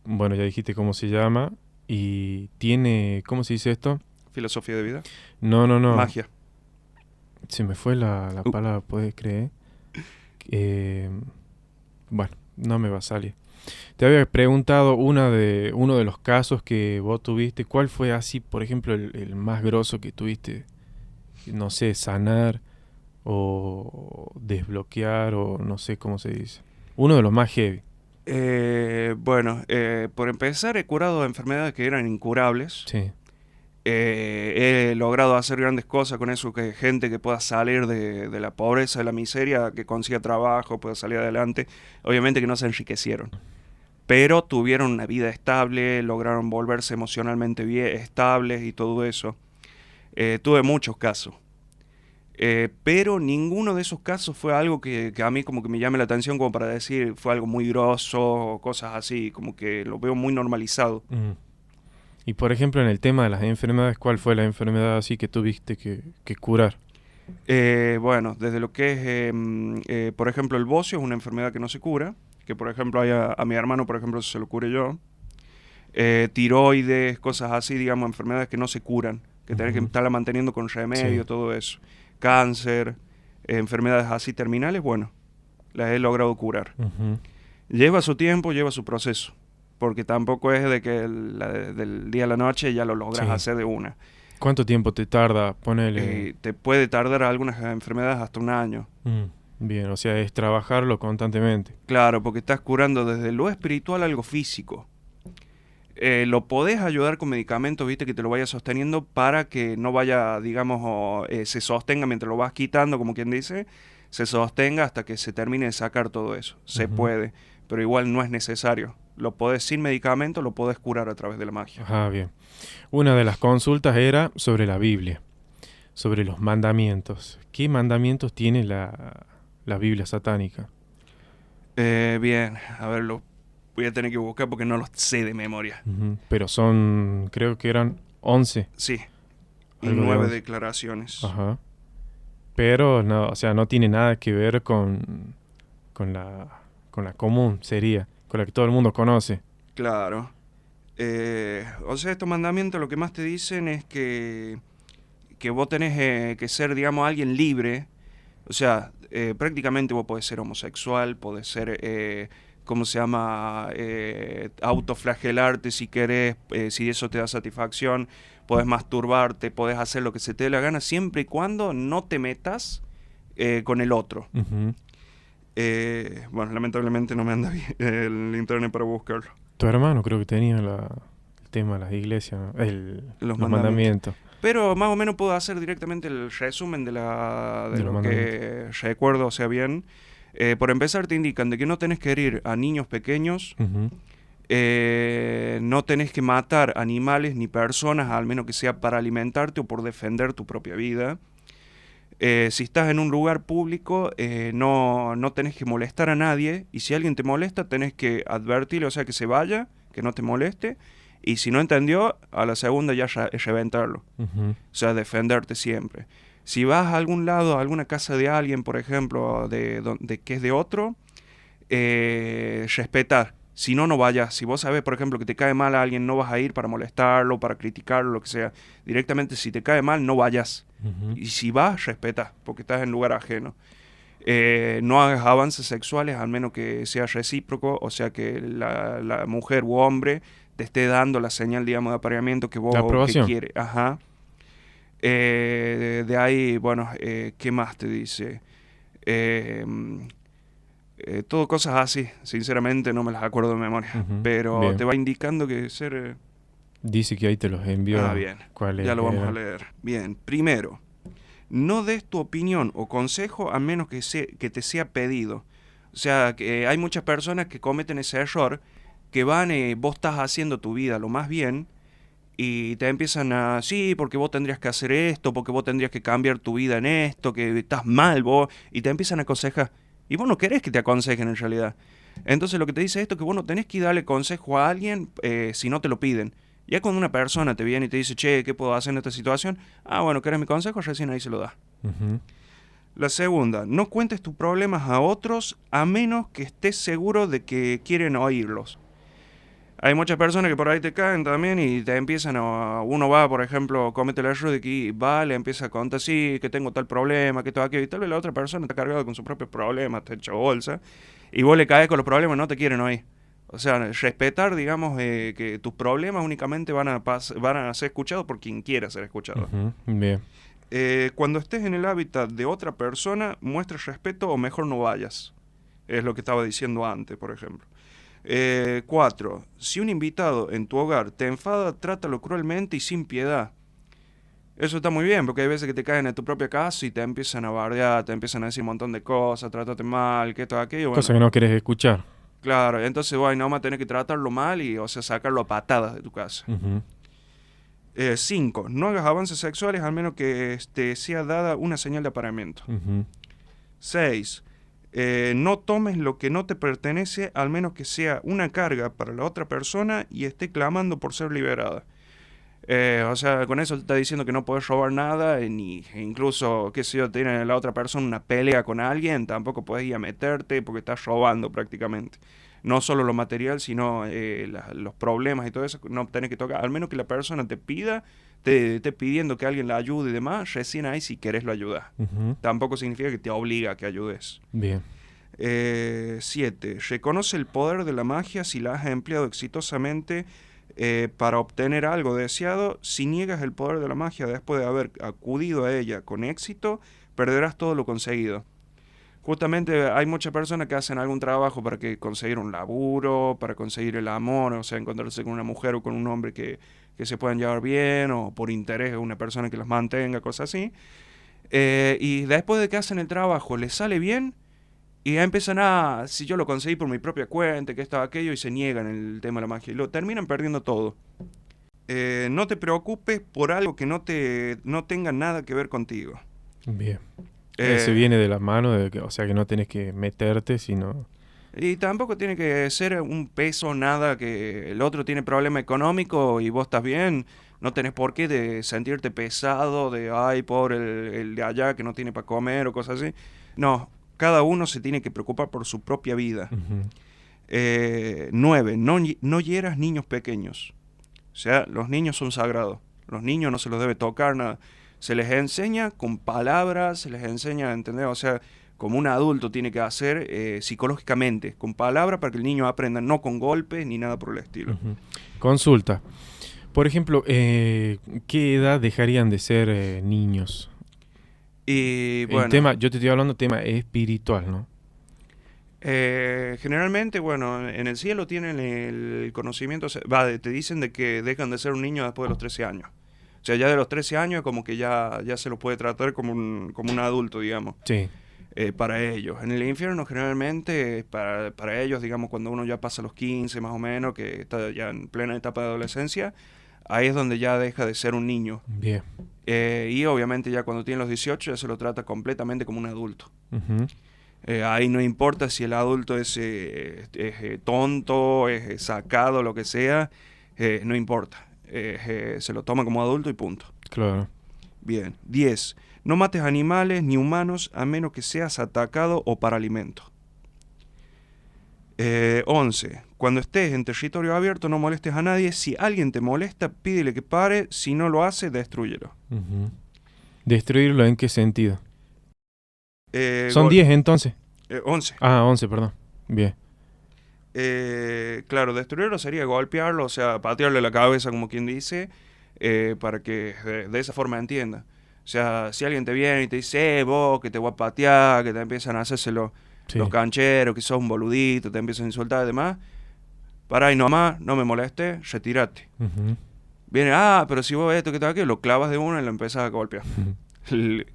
Bueno, ya dijiste cómo se llama y tiene, ¿cómo se dice esto? Filosofía de vida. No. Magia. Se me fue la palabra, ¿puedes creer? Bueno, no me va a salir. Te había preguntado uno de los casos que vos tuviste. ¿Cuál fue así, por ejemplo, el más grosso que tuviste? No sé, sanar o desbloquear o no sé cómo se dice. Uno de los más heavy. Por empezar, he curado enfermedades que eran incurables. Sí. He logrado hacer grandes cosas con eso, que gente que pueda salir de la pobreza, de la miseria, que consiga trabajo, pueda salir adelante. Obviamente que no se enriquecieron, pero tuvieron una vida estable, lograron volverse emocionalmente bien, estables y todo eso. Tuve muchos casos, pero ninguno de esos casos fue algo que a mí como que me llame la atención como para decir fue algo muy grosso o cosas así, como que lo veo muy normalizado. Y por ejemplo, en el tema de las enfermedades, ¿cuál fue la enfermedad así que tuviste que curar? Bueno, desde lo que es, por ejemplo, el bocio es una enfermedad que no se cura, que por ejemplo a mi hermano, por ejemplo, se lo cure yo. Tiroides, cosas así, digamos, enfermedades que no se curan, que tenés que Ujú. estarla manteniendo con remedio, Sí. todo eso. Cáncer, enfermedades así terminales, bueno, las he logrado curar. Ujú. Lleva su tiempo, lleva su proceso, porque tampoco es de que del día a la noche ya lo logras Sí. hacer de una. ¿Cuánto tiempo te tarda ponerle? Te puede tardar algunas enfermedades hasta un año. Bien, o sea, es trabajarlo constantemente. Claro, porque estás curando desde lo espiritual a algo físico. Lo podés ayudar con medicamentos, viste, que te lo vaya sosteniendo para que no vaya, digamos, se sostenga mientras lo vas quitando, como quien dice, se sostenga hasta que se termine de sacar todo eso. Se Ujú. puede, pero igual no es necesario. Lo podés sin medicamento, lo podés curar a través de la magia. Ajá, bien. Una de las consultas era sobre la Biblia, sobre los mandamientos. ¿Qué mandamientos tiene la Biblia satánica? Bien, a ver, lo voy a tener que buscar porque no los sé de memoria. Ujú. Pero son, creo que eran 11, Sí, y algo de 9 11. declaraciones. Ajá. Pero no, o sea, no tiene nada que ver con con la común, sería, con la que todo el mundo conoce. Claro. O sea, estos mandamientos lo que más te dicen es que vos tenés que ser, digamos, alguien libre. O sea, prácticamente vos podés ser homosexual, podés ser, ¿cómo se llama? Autoflagelarte si querés, si eso te da satisfacción, podés masturbarte, podés hacer lo que se te dé la gana, siempre y cuando no te metas con el otro. Ujú. Bueno, lamentablemente no me anda bien el internet para buscarlo. Tu hermano creo que tenía el tema de las iglesias, ¿no? Los Los mandamientos. mandamientos Pero más o menos puedo hacer directamente el resumen de de los lo mandamientos. que recuerdo, o sea, bien. Por empezar, te indican de que no tenés que herir a niños pequeños, Ujú. no tenés que matar animales ni personas, al menos que sea para alimentarte o por defender tu propia vida. Si estás en un lugar público, no tenés que molestar a nadie, y si alguien te molesta, tenés que advertirle, o sea, que se vaya, que no te moleste, y si no entendió, a la segunda ya es reventarlo. Ujú. O sea, defenderte siempre. Si vas a algún lado, a alguna casa de alguien, por ejemplo, de que es de otro, respetar. Si no, no vayas. Si vos sabes, por ejemplo, que te cae mal a alguien, no vas a ir para molestarlo, para criticarlo, lo que sea. Directamente, si te cae mal, no vayas. Ujú. Y si vas, respeta, porque estás en lugar ajeno. No hagas avances sexuales, al menos que sea recíproco, o sea, que la mujer u hombre te esté dando la señal, digamos, de apareamiento que La vos que aprobación. quiere. Ajá. De ahí, bueno, ¿qué más te dice? Eh, todo cosas así, sinceramente no me las acuerdo de memoria, Ujú. pero te Bien. va indicando que ser... Dice que ahí te los envió. bien, ya ¿Cuáles lo vamos a eran? leer. Bien, primero, no des tu opinión o consejo a menos que te sea pedido. O sea, que hay muchas personas que cometen ese error, que van, vos estás haciendo tu vida lo más bien, y te empiezan a, sí, porque vos tendrías que hacer esto, porque vos tendrías que cambiar tu vida en esto, que estás mal vos, y te empiezan a aconsejar. Y vos no querés que te aconsejen en realidad. Entonces lo que te dice esto es que vos no tenés que darle consejo a alguien si no te lo piden. Ya cuando una persona te viene y te dice, che, ¿qué puedo hacer en esta situación? Ah, bueno, ¿querés mi consejo? Recién ahí se lo da. Ujú. La segunda, no cuentes tus problemas a otros a menos que estés seguro de que quieren oírlos. Hay muchas personas que por ahí te caen también y te empiezan a... Uno va, por ejemplo, comete el error de que va, le empieza a contar, sí, que tengo tal problema, que todo aquello, y tal vez la otra persona está cargada con sus propios problemas, está hecho bolsa, y vos le caes con los problemas, no te quieren oír. O sea, respetar, digamos, que tus problemas únicamente van a ser escuchados por quien quiera ser escuchado. Ujú. Bien. Cuando estés en el hábitat de otra persona, muestra respeto o mejor no vayas. Es lo que estaba diciendo antes, por ejemplo. 4. Si un invitado en tu hogar te enfada, trátalo cruelmente y sin piedad. Eso está muy bien, porque hay veces que te caen en tu propia casa y te empiezan a bardear, te empiezan a decir un montón de cosas, trátate mal, que todo aquello. Cosa Bueno, que no querés escuchar. claro, entonces bueno, no vas a tener que tratarlo mal y, o sea, sacarlo a patadas de tu casa. Ujú. 5. No hagas avances sexuales al menos que te sea dada una señal de apareamiento. Ujú. 6. No tomes lo que no te pertenece al menos que sea una carga para la otra persona y esté clamando por ser liberada. O sea, con eso te está diciendo que no puedes robar nada, ni incluso, qué sé yo, tiene la otra persona una pelea con alguien, tampoco puedes ir a meterte porque estás robando prácticamente. No solo lo material, sino los problemas y todo eso, no tenés que tocar. Al menos que la persona te pida, te esté pidiendo que alguien la ayude y demás, recién ahí si querés lo ayudas. Ujú. Tampoco significa que te obliga a que ayudes. Bien. 7. Reconoce el poder de la magia si la has empleado exitosamente para obtener algo deseado. Si niegas el poder de la magia después de haber acudido a ella con éxito, perderás todo lo conseguido. Justamente hay muchas personas que hacen algún trabajo para conseguir un laburo, para conseguir el amor, o sea, encontrarse con una mujer o con un hombre que se puedan llevar bien, o por interés de una persona que los mantenga, cosas así. Y después de que hacen el trabajo, les sale bien, y ya empiezan si yo lo conseguí por mi propia cuenta, que esto, aquello, y se niegan el tema de la magia. Y lo terminan perdiendo todo. No te preocupes por algo que no tenga nada que ver contigo. Bien. Se Eh, viene de la mano, o sea que no tenés que meterte, sino... y tampoco tiene que ser un peso, nada, que el otro tiene problema económico y vos estás bien. No tenés por qué de sentirte pesado, ay, pobre el de allá que no tiene para comer o cosas así. No, cada uno se tiene que preocupar por su propia vida. Ujú. 9. No hieras niños pequeños. O sea, los niños son sagrados. Los niños no se los debe tocar nada. Se les enseña con palabras, se les enseña a entender, o sea, como un adulto tiene que hacer psicológicamente, con palabras para que el niño aprenda, no con golpes ni nada por el estilo. Ujú. Consulta. Por ejemplo, ¿qué edad dejarían de ser niños? Y En bueno, tema, yo te estoy hablando de tema espiritual, ¿no? generalmente, bueno, en el cielo tienen el conocimiento, te dicen de que dejan de ser un niño después de los 13 años. O sea, ya de los 13 años es como que ya se lo puede tratar como un adulto, digamos, Sí. para ellos. En el infierno generalmente, para ellos, digamos, cuando uno ya pasa los 15 más o menos, que está ya en plena etapa de adolescencia, ahí es donde ya deja de ser un niño. Bien. Y obviamente ya cuando tiene los 18 ya se lo trata completamente como un adulto. Ujú. Ahí no importa si el adulto es tonto, es sacado, lo que sea, no importa. Se lo toma como adulto y punto. Claro. Bien. 10. No mates animales ni humanos a menos que seas atacado o para alimento. 11. Cuando estés en territorio abierto no molestes a nadie. Si alguien te molesta, pídele que pare. Si no lo hace, destrúyelo. Ujú. ¿Destruirlo en qué sentido? Son Gol- 10 entonces. 11. Ah, 11, perdón. Bien. Claro, destruirlo sería golpearlo, o sea, patearle la cabeza, como quien dice, para que de esa forma entienda. O sea, si alguien te viene y te dice, vos, que te voy a patear, que te empiezan a hacerse los Sí. cancheros, que sos un boludito, te empiezan a insultar y demás, pará y nomás, no me molestes, retírate. Ujú. Viene, pero si vos esto, que tal, que lo clavas de uno y lo empezás a golpear.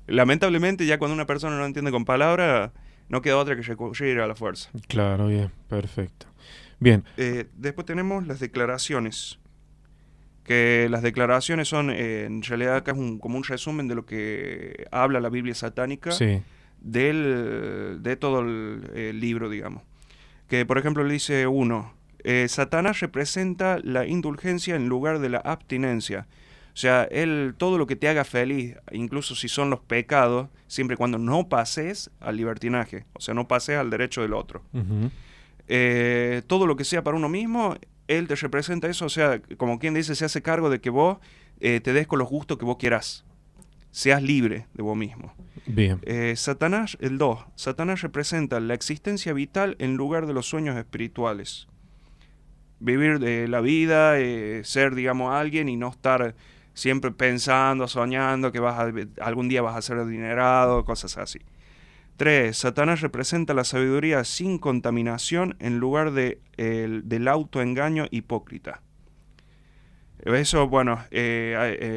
Lamentablemente, ya cuando una persona no entiende con palabras, no queda otra que recurrir a la fuerza. Claro, bien. Perfecto. Bien. Después tenemos las declaraciones. Que las declaraciones son, en realidad, acá es como un resumen de lo que habla la Biblia satánica Sí. de todo el libro, digamos. Que, por ejemplo, le dice uno, Satanás representa la indulgencia en lugar de la abstinencia. O sea, todo lo que te haga feliz, incluso si son los pecados, siempre y cuando no pases al libertinaje, o sea, no pases al derecho del otro. Ujú. Todo lo que sea para uno mismo, él te representa eso, o sea, como quien dice, se hace cargo de que vos te des con los gustos que vos quieras, seas libre de vos mismo. Bien. Satanás, el 2, Satanás representa la existencia vital en lugar de los sueños espirituales. Vivir de la vida, ser, digamos, alguien y no estar siempre pensando, soñando que algún día vas a ser adinerado, cosas así. 3. Satanás representa la sabiduría sin contaminación en lugar del autoengaño hipócrita. Eso, bueno,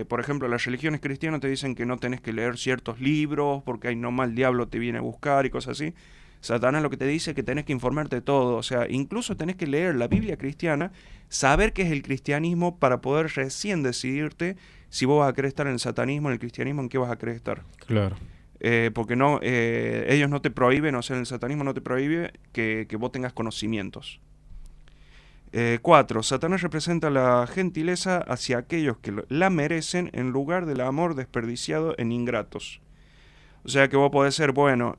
por ejemplo, las religiones cristianas te dicen que no tenés que leer ciertos libros porque ahí nomás el diablo te viene a buscar y cosas así. Satanás lo que te dice es que tenés que informarte de todo, o sea, incluso tenés que leer la Biblia cristiana, saber qué es el cristianismo para poder recién decidirte si vos vas a querer estar en el satanismo, en el cristianismo, en qué vas a querer estar. Claro. Porque no, ellos no te prohíben, o sea, el satanismo no te prohíbe que vos tengas conocimientos. 4. Satanás representa la gentileza hacia aquellos que la merecen en lugar del amor desperdiciado en ingratos. O sea que vos podés ser bueno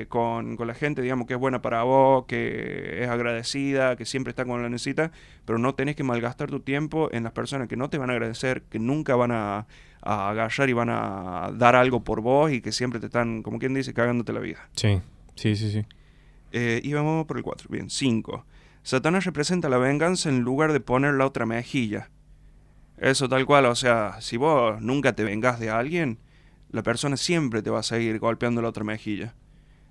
con la gente, digamos, que es buena para vos, que es agradecida, que siempre está cuando la necesita, pero no tenés que malgastar tu tiempo en las personas que no te van a agradecer, que nunca van a agarrar y van a dar algo por vos y que siempre te están, como quien dice, cagándote la vida. Sí, sí, sí, sí. Y vamos por el 4. Bien, 5. Satanás representa la venganza en lugar de poner la otra mejilla. Eso tal cual, o sea, si vos nunca te vengás de alguien, la persona siempre te va a seguir golpeando la otra mejilla.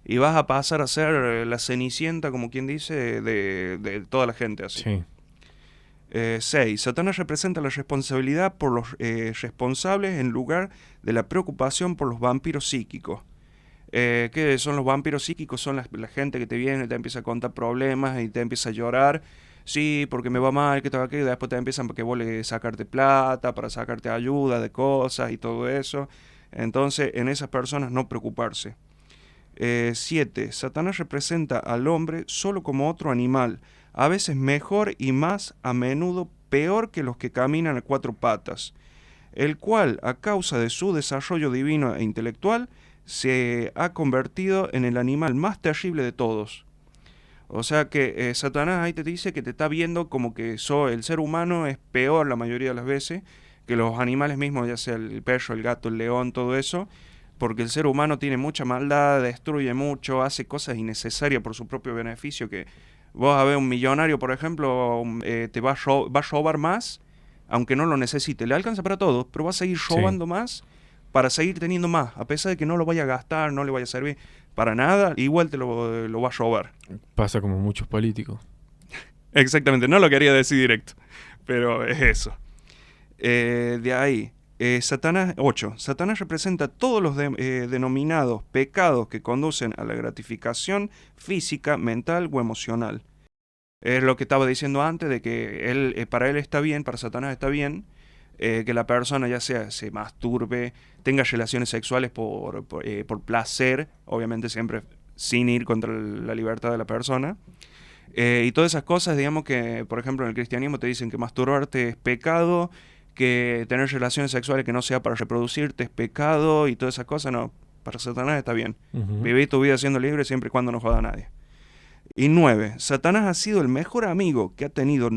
Y vas a pasar a ser la cenicienta, como quien dice, de toda la gente así. Sí. 6. Satanás representa la responsabilidad por los responsables en lugar de la preocupación por los vampiros psíquicos. ¿Qué son los vampiros psíquicos? Son la gente que te viene y te empieza a contar problemas y te empieza a llorar. Sí, porque me va mal, que te va a quedar. Después te empiezan porque vos le sacarte plata, para sacarte ayuda de cosas y todo eso. Entonces, en esas personas no preocuparse. 7. Satanás representa al hombre solo como otro animal, a veces mejor y más a menudo peor que los que caminan a cuatro patas, el cual, a causa de su desarrollo divino e intelectual, se ha convertido en el animal más terrible de todos. O sea que Satanás ahí te dice que te está viendo como que el ser humano es peor la mayoría de las veces que los animales mismos, ya sea el perro, el gato, el león, todo eso, porque el ser humano tiene mucha maldad, destruye mucho, hace cosas innecesarias por su propio beneficio, que vos a ver un millonario, por ejemplo, te va a robar más, aunque no lo necesite, le alcanza para todo, pero va a seguir robando más para seguir teniendo más, a pesar de que no lo vaya a gastar, no le vaya a servir para nada, igual te lo va a robar. Pasa como muchos políticos. Exactamente, no lo quería decir directo, pero es eso. De ahí, Satanás 8. Satanás representa todos los denominados pecados que conducen a la gratificación física, mental o emocional. Es lo que estaba diciendo antes, de que para él está bien, para Satanás está bien, que la persona ya sea se masturbe, tenga relaciones sexuales por placer, obviamente siempre sin ir contra la libertad de la persona. Y todas esas cosas, digamos que, por ejemplo, en el cristianismo te dicen que masturbarte es pecado, que tener relaciones sexuales que no sea para reproducirte es pecado y todas esas cosas, no, para Satanás está bien. Viví tu vida siendo libre siempre y cuando no joda a nadie. Y 9. Satanás ha sido el mejor amigo que ha tenido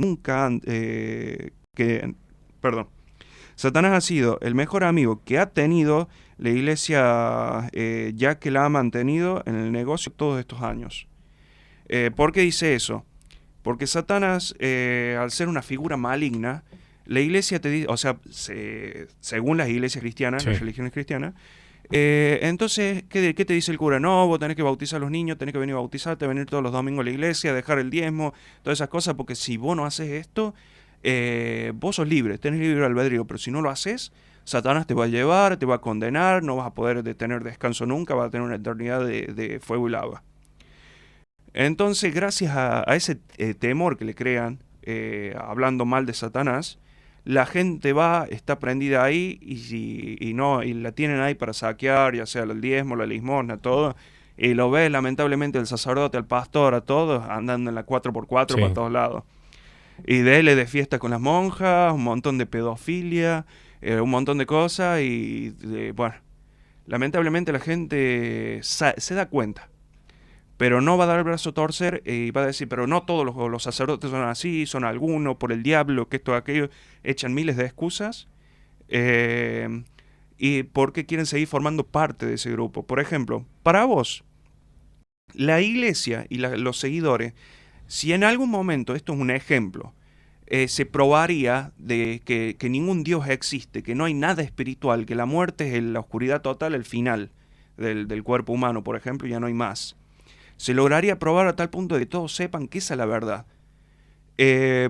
Satanás ha sido el mejor amigo que ha tenido la iglesia, ya que la ha mantenido en el negocio todos estos años. ¿Por qué dice eso? Porque Satanás, al ser una figura maligna, la iglesia te dice, o sea, según las iglesias cristianas, las religiones cristianas, entonces, ¿qué te dice el cura? No, vos tenés que bautizar a los niños, tenés que venir a bautizarte, venir todos los domingos a la iglesia, dejar el diezmo, todas esas cosas, porque si vos no haces esto, vos sos libre, tenés libre albedrío, pero si no lo haces, Satanás te va a llevar, te va a condenar, no vas a poder tener descanso nunca, vas a tener una eternidad de fuego y lava. Entonces, gracias a ese temor que le crean, hablando mal de Satanás, la gente está prendida ahí y la tienen ahí para saquear, ya sea el diezmo, la limosna, todo. Y lo ves lamentablemente el sacerdote, el pastor, a todos andando en la 4x4 para todos lados. Y de fiesta con las monjas, un montón de pedofilia, un montón de cosas y bueno, lamentablemente la gente se da cuenta. Pero no va a dar el brazo a torcer y va a decir, pero no todos los sacerdotes son así, son algunos, por el diablo, que esto, aquello, echan miles de excusas y porque quieren seguir formando parte de ese grupo. Por ejemplo, para vos, la iglesia y los seguidores, si en algún momento, esto es un ejemplo, se probaría de que ningún Dios existe, que no hay nada espiritual, que la muerte es la oscuridad total, el final del cuerpo humano, por ejemplo, y ya no hay más. Se lograría probar a tal punto de que todos sepan que esa es la verdad.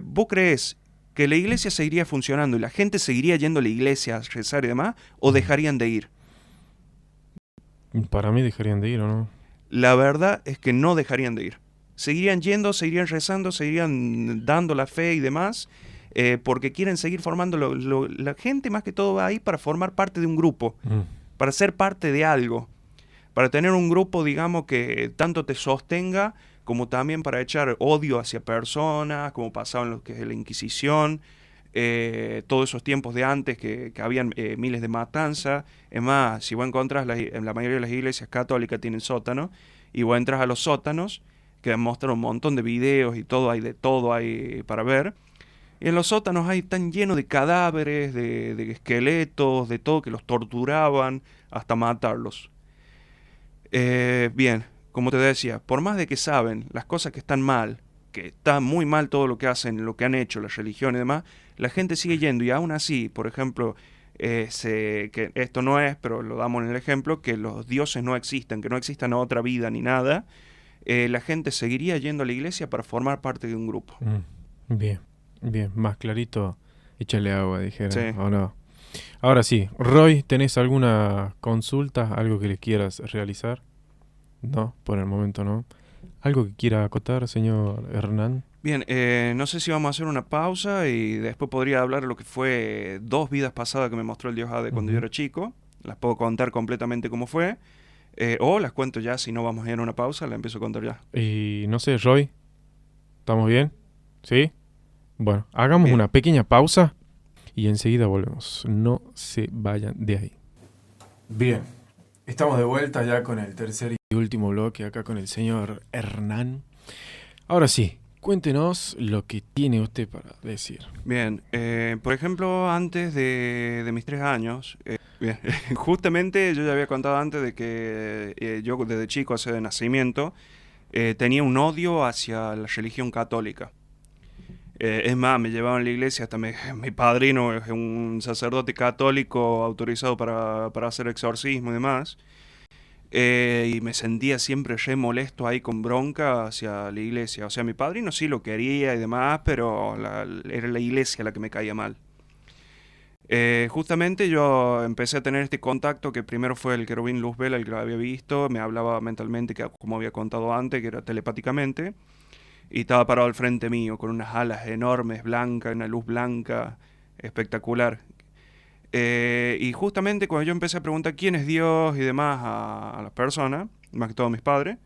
¿Vos creés que la iglesia seguiría funcionando y la gente seguiría yendo a la iglesia a rezar y demás, o dejarían de ir? Para mí dejarían de ir, ¿o no? La verdad es que no dejarían de ir. Seguirían yendo, seguirían rezando, seguirían dando la fe y demás, porque quieren seguir formando. La gente más que todo va ahí para formar parte de un grupo, para ser parte de algo. Para tener un grupo, digamos, que tanto te sostenga como también para echar odio hacia personas, como pasaba en lo que es la Inquisición, todos esos tiempos de antes que habían miles de matanzas. Es más, si vos encontrás, en la mayoría de las iglesias católicas tienen sótanos, y vos entras a los sótanos, que muestran un montón de videos y todo hay para ver. Y en los sótanos están llenos de cadáveres, de esqueletos, de todo, que los torturaban hasta matarlos. Bien, como te decía, por más de que saben las cosas que están mal, que está muy mal todo lo que hacen, lo que han hecho, la religión y demás, la gente sigue yendo, y aún así, por ejemplo, que esto no es, pero lo damos en el ejemplo, que los dioses no existen, que no existan otra vida ni nada, la gente seguiría yendo a la iglesia para formar parte de un grupo. Bien, bien, más clarito, échale agua, dijera, Sí. ¿o no? Ahora sí, Roy, ¿tenés alguna consulta, algo que les quieras realizar? No, por el momento no. ¿Algo que quiera acotar, señor Hernán? Bien, no sé si vamos a hacer una pausa y después podría hablar de lo que fue 2 vidas pasadas que me mostró el dios Hade cuando yo era chico. Las puedo contar completamente cómo fue. O las cuento ya, si no vamos a ir a una pausa, la empiezo a contar ya. Y no sé, Roy, ¿estamos bien? ¿Sí? Bueno, hagamos Bien. una pequeña pausa y enseguida volvemos. No se vayan de ahí. Bien, estamos de vuelta ya con el tercer y último bloque acá con el señor Hernán. Ahora sí, cuéntenos lo que tiene usted para decir. Bien, por ejemplo, antes de mis 3 años, bien, justamente yo ya había contado antes de que yo desde chico, hace de nacimiento, tenía un odio hacia la religión católica. Es más, me llevaban a la iglesia, hasta mi padrino es un sacerdote católico autorizado para hacer exorcismo y demás. Y me sentía siempre re molesto ahí con bronca hacia la iglesia. O sea, mi padrino sí lo quería y demás, pero era la iglesia la que me caía mal. Justamente yo empecé a tener este contacto que primero fue el querubín Luzbel, el que lo había visto, me hablaba mentalmente, como había contado antes, que era telepáticamente, y estaba parado al frente mío con unas alas enormes, blancas, una luz blanca, espectacular. Y justamente cuando yo empecé a preguntar quién es Dios y demás a las personas, más que todo a mis padres,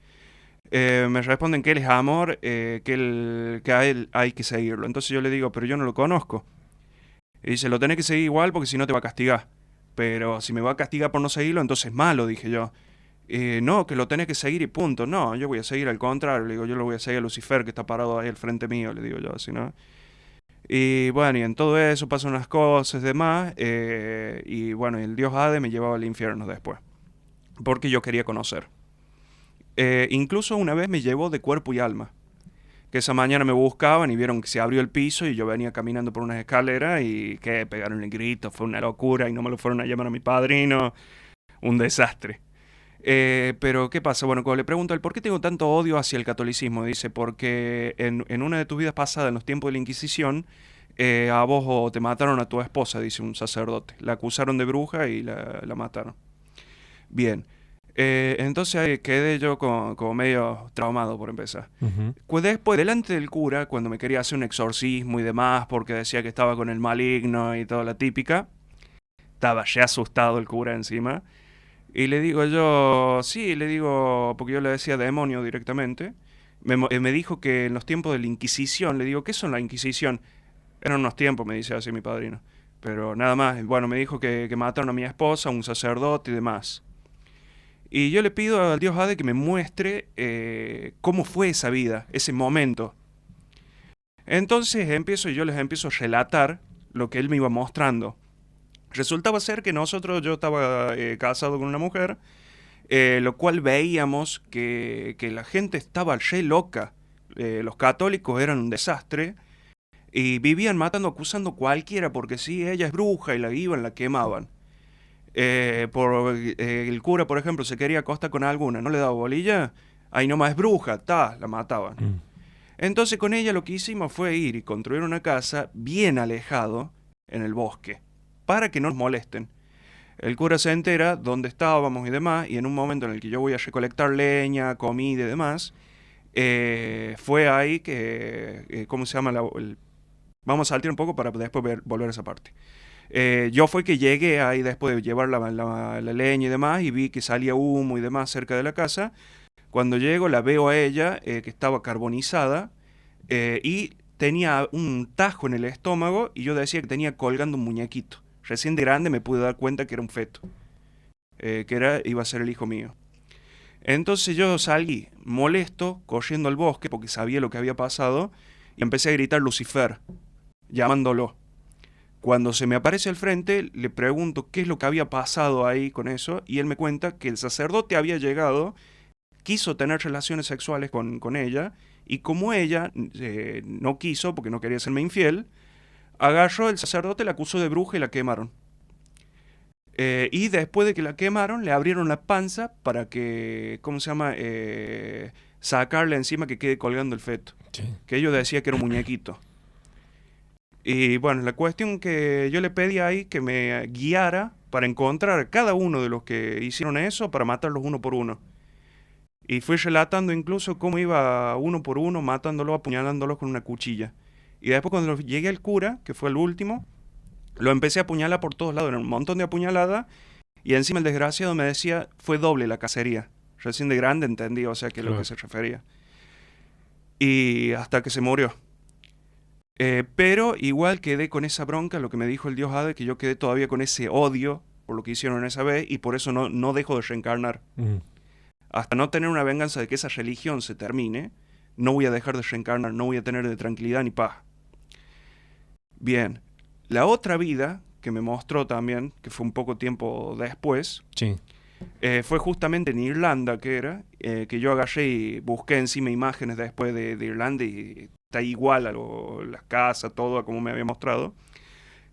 me responden que Él es amor, que a Él hay que seguirlo. Entonces yo le digo, pero yo no lo conozco. Y dice, lo tenés que seguir igual porque si no te va a castigar. Pero si me va a castigar por no seguirlo, entonces es malo, dije yo. No, que lo tenés que seguir y punto. No, yo voy a seguir al contrario. Le digo, yo lo voy a seguir a Lucifer, que está parado ahí al frente mío, le digo yo, así, ¿no? Y bueno, y en todo eso pasan unas cosas y demás. Y bueno, el dios Hade me llevaba al infierno después. Porque yo quería conocer. Incluso una vez me llevó de cuerpo y alma. Que esa mañana me buscaban y vieron que se abrió el piso y yo venía caminando por unas escaleras y que pegaron el grito, fue una locura y no me lo fueron a llamar a mi padrino, un desastre. Pero ¿qué pasa? Bueno, cuando le pregunto a él, ¿por qué tengo tanto odio hacia el catolicismo? Dice, porque en una de tus vidas pasadas, en los tiempos de la Inquisición, a vos o te mataron a tu esposa, dice un sacerdote. La acusaron de bruja y la mataron. Bien. Entonces ahí quedé yo como medio traumado por empezar. Pues después, delante del cura, cuando me quería hacer un exorcismo y demás, porque decía que estaba con el maligno y toda la típica, estaba ya asustado el cura encima. Y le digo yo, sí, le digo, porque yo le decía demonio directamente. Me dijo que en los tiempos de la Inquisición, le digo, ¿qué son la Inquisición? Eran unos tiempos, me dice así mi padrino. Pero nada más, bueno, me dijo que mataron a mi esposa, un sacerdote y demás. Y yo le pido al dios Hade que me muestre cómo fue esa vida, ese momento. Entonces yo les empiezo a relatar lo que él me iba mostrando. Resultaba ser que yo estaba casado con una mujer, lo cual veíamos que la gente estaba re loca. Los católicos eran un desastre y vivían matando, acusando a cualquiera porque sí, ella es bruja y la iban, la quemaban. El cura, por ejemplo, se quería acostar con alguna, no le daba bolilla, ahí nomás es bruja, la mataban. Entonces con ella lo que hicimos fue ir y construir una casa bien alejado en el bosque, para que no nos molesten. El cura se entera dónde estábamos y demás, y en un momento en el que yo voy a recolectar leña, comida y demás, fue ahí que, ¿cómo se llama? Vamos a saltar un poco para después volver a esa parte. Yo fue que llegué ahí después de llevar la leña y demás y vi que salía humo y demás cerca de la casa. Cuando llego la veo a ella, que estaba carbonizada, y tenía un tajo en el estómago y yo decía que tenía colgando un muñequito. Recién de grande me pude dar cuenta que era un feto, iba a ser el hijo mío. Entonces yo salí molesto, corriendo al bosque porque sabía lo que había pasado y empecé a gritar Lucifer, llamándolo. Cuando se me aparece al frente, le pregunto qué es lo que había pasado ahí con eso y él me cuenta que el sacerdote había llegado, quiso tener relaciones sexuales con ella y como ella no quiso porque no quería serme infiel, agarró el sacerdote, la acusó de bruja y la quemaron. Y después de que la quemaron, le abrieron la panza para que, ¿cómo se llama? Sacarle encima que quede colgando el feto. Sí. Que ellos decían que era un muñequito. Y bueno, la cuestión que yo le pedí ahí que me guiara para encontrar a cada uno de los que hicieron eso para matarlos uno por uno. Y fui relatando incluso cómo iba uno por uno matándolos, apuñalándolos con una cuchilla. Y después cuando llegué al cura, que fue el último, lo empecé a apuñalar por todos lados, era un montón de apuñaladas, y encima el desgraciado me decía, fue doble la cacería. Recién de grande entendí, o sea, que es lo que se refería. Y hasta que se murió. Pero igual quedé con esa bronca, lo que me dijo el dios Hades, que yo quedé todavía con ese odio por lo que hicieron esa vez, y por eso no dejo de reencarnar. Hasta no tener una venganza de que esa religión se termine, no voy a dejar de reencarnar, no voy a tener de tranquilidad ni paz. Bien. La otra vida que me mostró también, que fue un poco tiempo después, Sí. fue justamente en Irlanda, que yo agarré y busqué encima imágenes después de Irlanda y está igual a las casas, todo a como me había mostrado.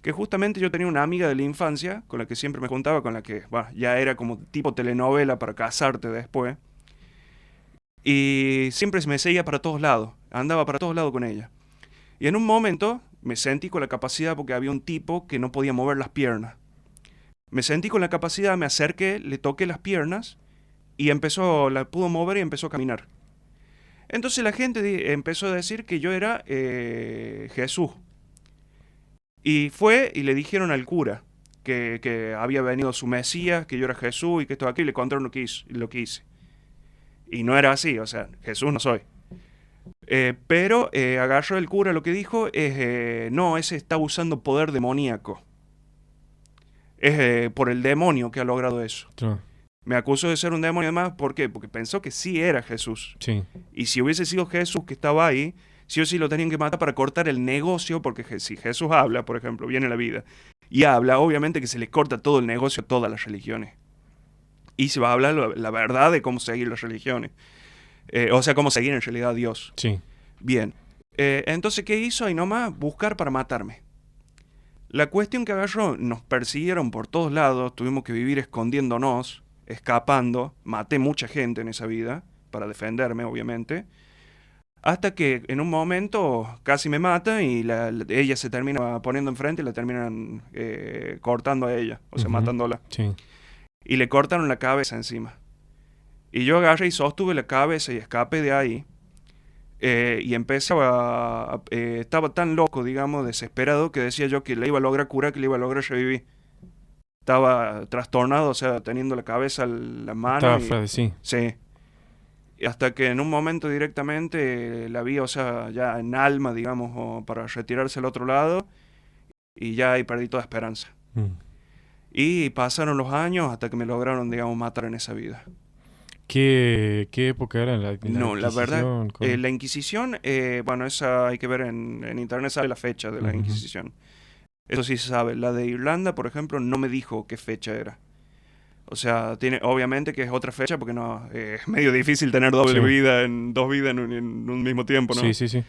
Que justamente yo tenía una amiga de la infancia con la que siempre me juntaba, con la que ya era como tipo telenovela para casarte después. Y siempre me seguía para todos lados, andaba para todos lados con ella. Y en un momento me sentí con la capacidad porque había un tipo que no podía mover las piernas. Me sentí con la capacidad, me acerqué, le toqué las piernas y la pudo mover y empezó a caminar. Entonces la gente empezó a decir que yo era Jesús. Y fue y le dijeron al cura que había venido su Mesías, que yo era Jesús y que esto aquí, y le contaron lo que hice. Y no era así, o sea, Jesús no soy. Pero agarró el cura, lo que dijo es, no, ese está usando poder demoníaco. Es por el demonio que ha logrado eso. Claro. Me acusó de ser un demonio además, ¿por qué? Porque pensó que sí era Jesús. Sí. Y si hubiese sido Jesús que estaba ahí, sí o sí lo tenían que matar para cortar el negocio, porque si Jesús habla, por ejemplo, viene a la vida, y habla, obviamente que se le corta todo el negocio a todas las religiones. Y se va a hablar la verdad de cómo seguir las religiones. O sea, cómo seguir en realidad a Dios. Sí. Bien. Entonces, ¿qué hizo? Ahí nomás, buscar para matarme. La cuestión que agarró, nos persiguieron por todos lados, tuvimos que vivir escondiéndonos, escapando, maté mucha gente en esa vida, para defenderme, obviamente, hasta que en un momento casi me mata y ella se termina poniendo enfrente y la terminan cortando a ella, o sea, matándola. Sí. Y le cortaron la cabeza encima. Y yo agarré y sostuve la cabeza y escapé de ahí. Y empecé estaba tan loco, digamos, desesperado, que decía yo que le iba a lograr curar, que le iba a lograr revivir. Estaba trastornado, o sea, teniendo la cabeza en la mano. Estaba frade, sí. Sí. Y hasta que en un momento directamente la vi, o sea, ya en alma, digamos, para retirarse al otro lado. Y ya ahí perdí toda esperanza. Y pasaron los años hasta que me lograron, digamos, matar en esa vida. ¿Qué época era la No, la verdad, Inquisición? la Inquisición, bueno, esa hay que ver en internet, sabe la fecha de la Inquisición. Eso sí se sabe. La de Irlanda, por ejemplo, no me dijo qué fecha era. O sea, tiene obviamente que es otra fecha porque no es medio difícil tener dos vidas en un mismo tiempo, ¿no? Sí.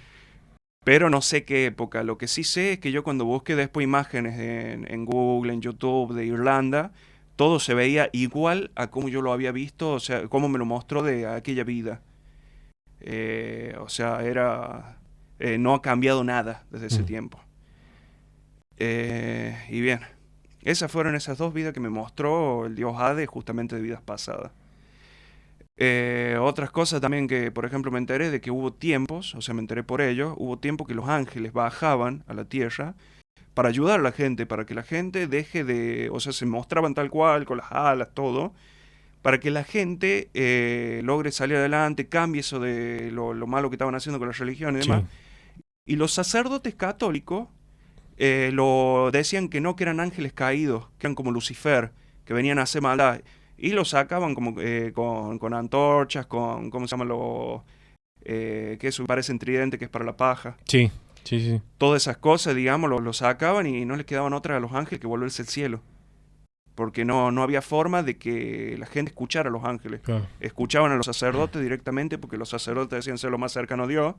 Pero no sé qué época. Lo que sí sé es que yo cuando busqué después imágenes en Google, en YouTube de Irlanda, todo se veía igual a como yo lo había visto, o sea, como me lo mostró de aquella vida. O sea, no ha cambiado nada desde ese tiempo. Y bien, esas fueron esas dos vidas que me mostró el dios Hades, justamente de vidas pasadas. Otras cosas también que, por ejemplo, me enteré de que hubo tiempos, o sea, me enteré por ello, hubo tiempos que los ángeles bajaban a la tierra para ayudar a la gente, para que la gente deje de, o sea, se mostraban tal cual, con las alas, todo, para que la gente logre salir adelante, cambie eso de lo malo que estaban haciendo con la religión y demás. Sí. Y los sacerdotes católicos lo decían que no, que eran ángeles caídos, que eran como Lucifer, que venían a hacer maldad. Y lo sacaban como con antorchas, con, ¿cómo se llama? Que eso parece un tridente que es para la paja. Sí, sí, sí. Todas esas cosas, digamos, lo sacaban y no les quedaban otra a los ángeles que volverse al cielo. Porque no había forma de que la gente escuchara a los ángeles. Claro. Escuchaban a los sacerdotes directamente porque los sacerdotes decían ser lo más cercano a Dios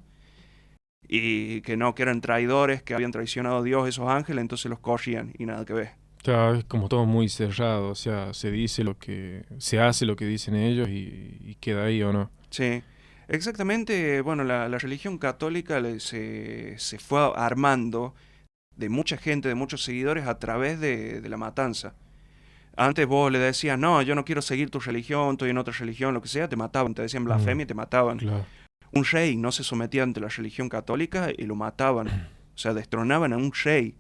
y que no, que eran traidores, que habían traicionado a Dios esos ángeles, entonces los corrían y nada que ver. Claro, es como todo muy cerrado, o sea, se dice lo que, se hace lo que dicen ellos y queda ahí o no. Sí, exactamente. Bueno, la religión católica se fue armando de mucha gente, de muchos seguidores a través de la matanza. Antes vos le decías, no, yo no quiero seguir tu religión, estoy en otra religión, lo que sea, te mataban, te decían blasfemia y te mataban. Claro. Un rey no se sometía ante la religión católica y lo mataban. O sea, destronaban a un rey.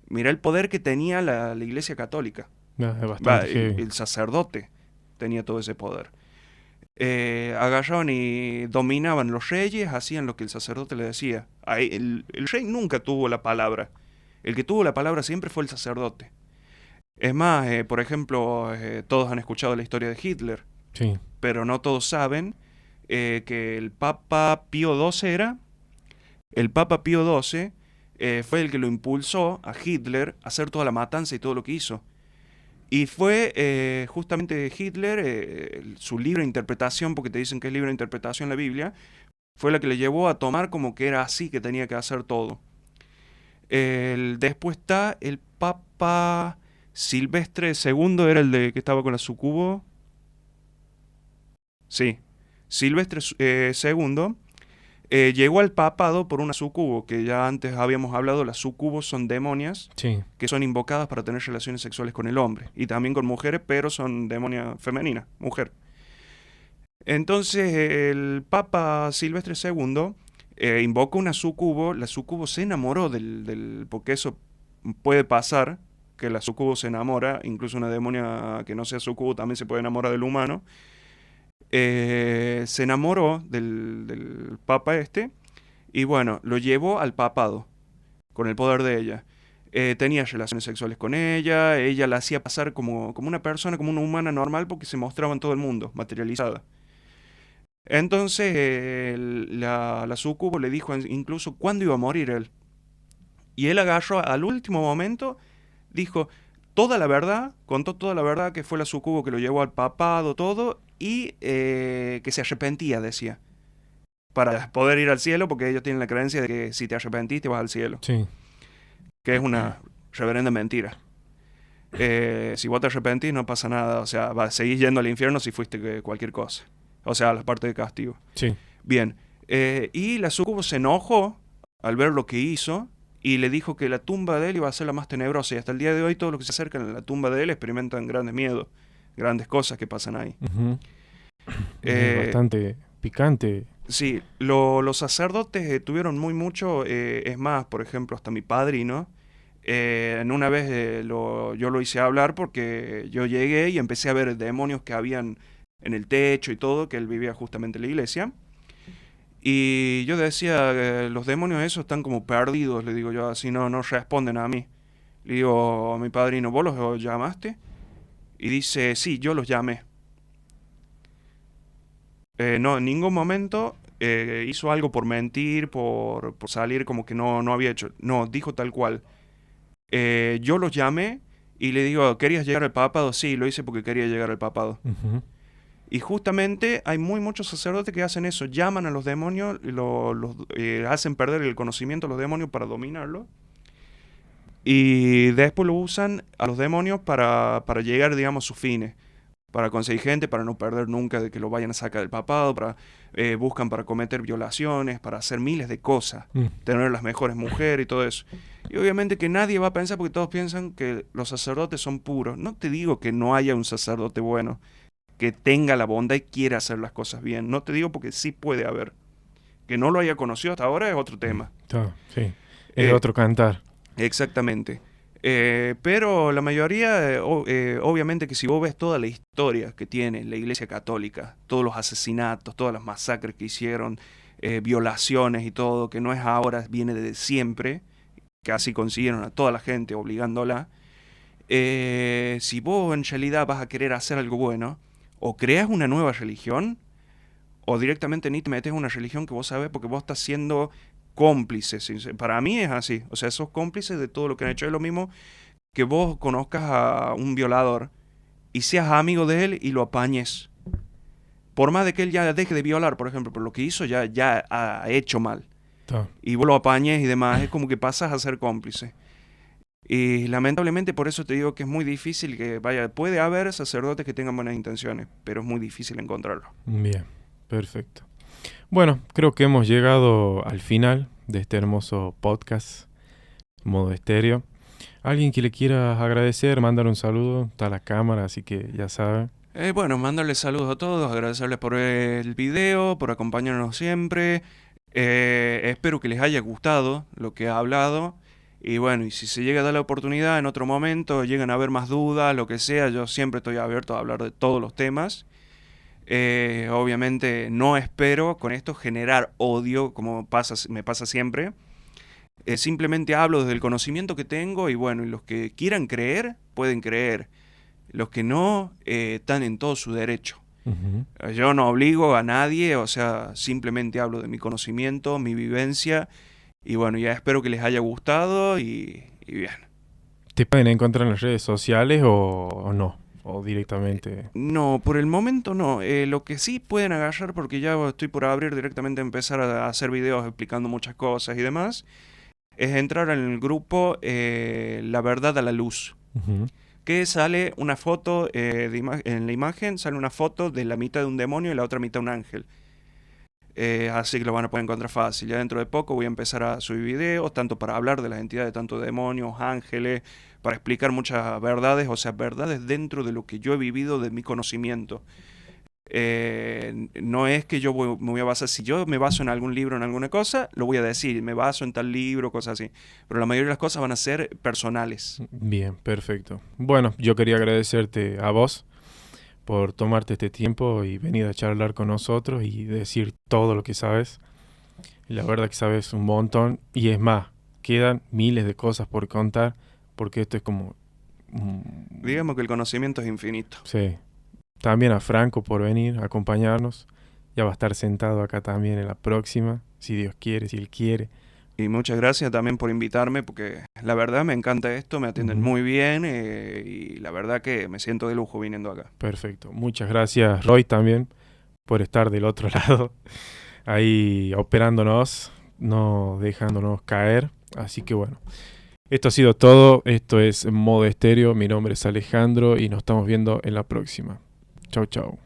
Mirá el poder que tenía la Iglesia Católica. Es bastante heavy. El sacerdote tenía todo ese poder. Agarraban y dominaban los reyes, hacían lo que el sacerdote le decía. El rey nunca tuvo la palabra. El que tuvo la palabra siempre fue el sacerdote. Es más, por ejemplo, todos han escuchado la historia de Hitler, Sí. pero no todos saben que el Papa Pío XII el Papa Pío XII fue el que lo impulsó a Hitler a hacer toda la matanza y todo lo que hizo. Y fue justamente Hitler, su libre interpretación, porque te dicen que es libre interpretación la Biblia, fue la que le llevó a tomar como que era así que tenía que hacer todo. Después está el Papa Silvestre II, era el de que estaba con la sucubo. Sí, Silvestre II llegó al papado por una sucubo, que ya antes habíamos hablado, las sucubos son demonias Sí. que son invocadas para tener relaciones sexuales con el hombre, y también con mujeres, pero son demonias femeninas, mujer. Entonces el Papa Silvestre II invocó una sucubo, la sucubo se enamoró porque eso puede pasar, que la sucubo se enamora, incluso una demonia que no sea sucubo también se puede enamorar del humano. Se enamoró del papa y bueno, lo llevó al papado con el poder de ella. Tenía relaciones sexuales con ella la hacía pasar como una persona, como una humana normal porque se mostraba en todo el mundo, materializada. Entonces la sucubo le dijo incluso cuándo iba a morir él. Y él agarró al último momento, dijo toda la verdad, contó toda la verdad, que fue la sucubo que lo llevó al papado, todo, y que se arrepentía, decía, para poder ir al cielo, porque ellos tienen la creencia de que si te arrepentís te vas al cielo. Sí. Que es una reverenda mentira. Si vos te arrepentís no pasa nada, o sea, seguís yendo al infierno si fuiste cualquier cosa. O sea, la parte de castigo. Sí. Bien, y la sucubo se enojó al ver lo que hizo y le dijo que la tumba de él iba a ser la más tenebrosa, y hasta el día de hoy todos los que se acercan a la tumba de él experimentan grandes miedos, grandes cosas que pasan ahí. Uh-huh. Es bastante picante. Sí, los sacerdotes tuvieron muy mucho, es más, por ejemplo, hasta mi padrino, en una vez yo lo hice hablar porque yo llegué y empecé a ver demonios que habían en el techo y todo, que él vivía justamente en la iglesia. Y yo decía, los demonios esos están como perdidos, le digo yo, así no responden a mí. Le digo a mi padrino, ¿vos los llamaste? Y dice, sí, yo los llamé. No, en ningún momento hizo algo por mentir, por salir como que no había hecho. No, dijo tal cual. Yo los llamé y le digo, ¿querías llegar al papado? Sí, lo hice porque quería llegar al papado. Uh-huh. Y justamente hay muchos sacerdotes que hacen eso, llaman a los demonios, hacen perder el conocimiento a los demonios para dominarlos, y después lo usan a los demonios para llegar, digamos, a sus fines, para conseguir gente, para no perder nunca de que lo vayan a sacar del papado, buscan para cometer violaciones, para hacer miles de cosas, tener las mejores mujeres y todo eso. Y obviamente que nadie va a pensar, porque todos piensan que los sacerdotes son puros. No te digo que no haya un sacerdote bueno, que tenga la bondad y quiera hacer las cosas bien. No te digo, porque sí puede haber. Que no lo haya conocido hasta ahora es otro tema. Sí, es otro cantar. Exactamente. Pero la mayoría, obviamente que si vos ves toda la historia que tiene la Iglesia Católica, todos los asesinatos, todas las masacres que hicieron, violaciones y todo, que no es ahora, viene de siempre, que así consiguieron a toda la gente obligándola. Si vos en realidad vas a querer hacer algo bueno, o creas una nueva religión, o directamente ni te metes en una religión que vos sabés porque vos estás siendo cómplice. Para mí es así. O sea, sos cómplice de todo lo que han hecho. Es lo mismo que vos conozcas a un violador y seas amigo de él y lo apañes. Por más de que él ya deje de violar, por ejemplo, pero lo que hizo ya ha hecho mal. Está. Y vos lo apañes y demás, es como que pasas a ser cómplice. Y lamentablemente por eso te digo que es muy difícil puede haber sacerdotes que tengan buenas intenciones, pero es muy difícil encontrarlo. Bien, perfecto. Bueno, creo que hemos llegado al final de este hermoso podcast, Modo Estéreo. Alguien que le quiera agradecer, mandar un saludo, está la cámara, así que ya saben. Bueno, mandarles saludos a todos, agradecerles por el video, por acompañarnos siempre. Espero que les haya gustado lo que he hablado. Y bueno, y si se llega a dar la oportunidad en otro momento, llegan a haber más dudas, lo que sea, yo siempre estoy abierto a hablar de todos los temas. Obviamente no espero con esto generar odio, como me pasa siempre. Simplemente hablo desde el conocimiento que tengo y bueno, y los que quieran creer, pueden creer. Los que no, están en todo su derecho. Uh-huh. Yo no obligo a nadie, o sea, simplemente hablo de mi conocimiento, mi vivencia. Y bueno, ya espero que les haya gustado y bien. ¿Te pueden encontrar en las redes sociales o no? ¿O directamente? No, por el momento no. Lo que sí pueden agarrar, porque ya estoy por abrir directamente, empezar a hacer videos explicando muchas cosas y demás, es entrar en el grupo La Verdad a la Luz. Uh-huh. Que sale una foto, en la imagen sale una foto de la mitad de un demonio y la otra mitad un ángel. Así que lo van a poder encontrar fácil. Ya dentro de poco voy a empezar a subir videos, tanto para hablar de las entidades, tanto de demonios, ángeles, para explicar muchas verdades, o sea, verdades dentro de lo que yo he vivido, de mi conocimiento. No es que me voy a basar, si yo me baso en algún libro, en alguna cosa, lo voy a decir, me baso en tal libro, cosas así. Pero la mayoría de las cosas van a ser personales. Bien, perfecto. Bueno, yo quería agradecerte a vos por tomarte este tiempo y venir a charlar con nosotros y decir todo lo que sabes. La verdad que sabes un montón y es más, quedan miles de cosas por contar porque esto es como... Digamos que el conocimiento es infinito. Sí. También a Franco por venir a acompañarnos. Ya va a estar sentado acá también en la próxima, si Dios quiere, si Él quiere. Y muchas gracias también por invitarme, porque la verdad me encanta esto, me atienden Uh-huh. muy bien y la verdad que me siento de lujo viniendo acá. Perfecto. Muchas gracias, Roy, también por estar del otro lado, ahí operándonos, no dejándonos caer. Así que bueno, esto ha sido todo. Esto es Modo Estéreo. Mi nombre es Alejandro y nos estamos viendo en la próxima. Chau, chau.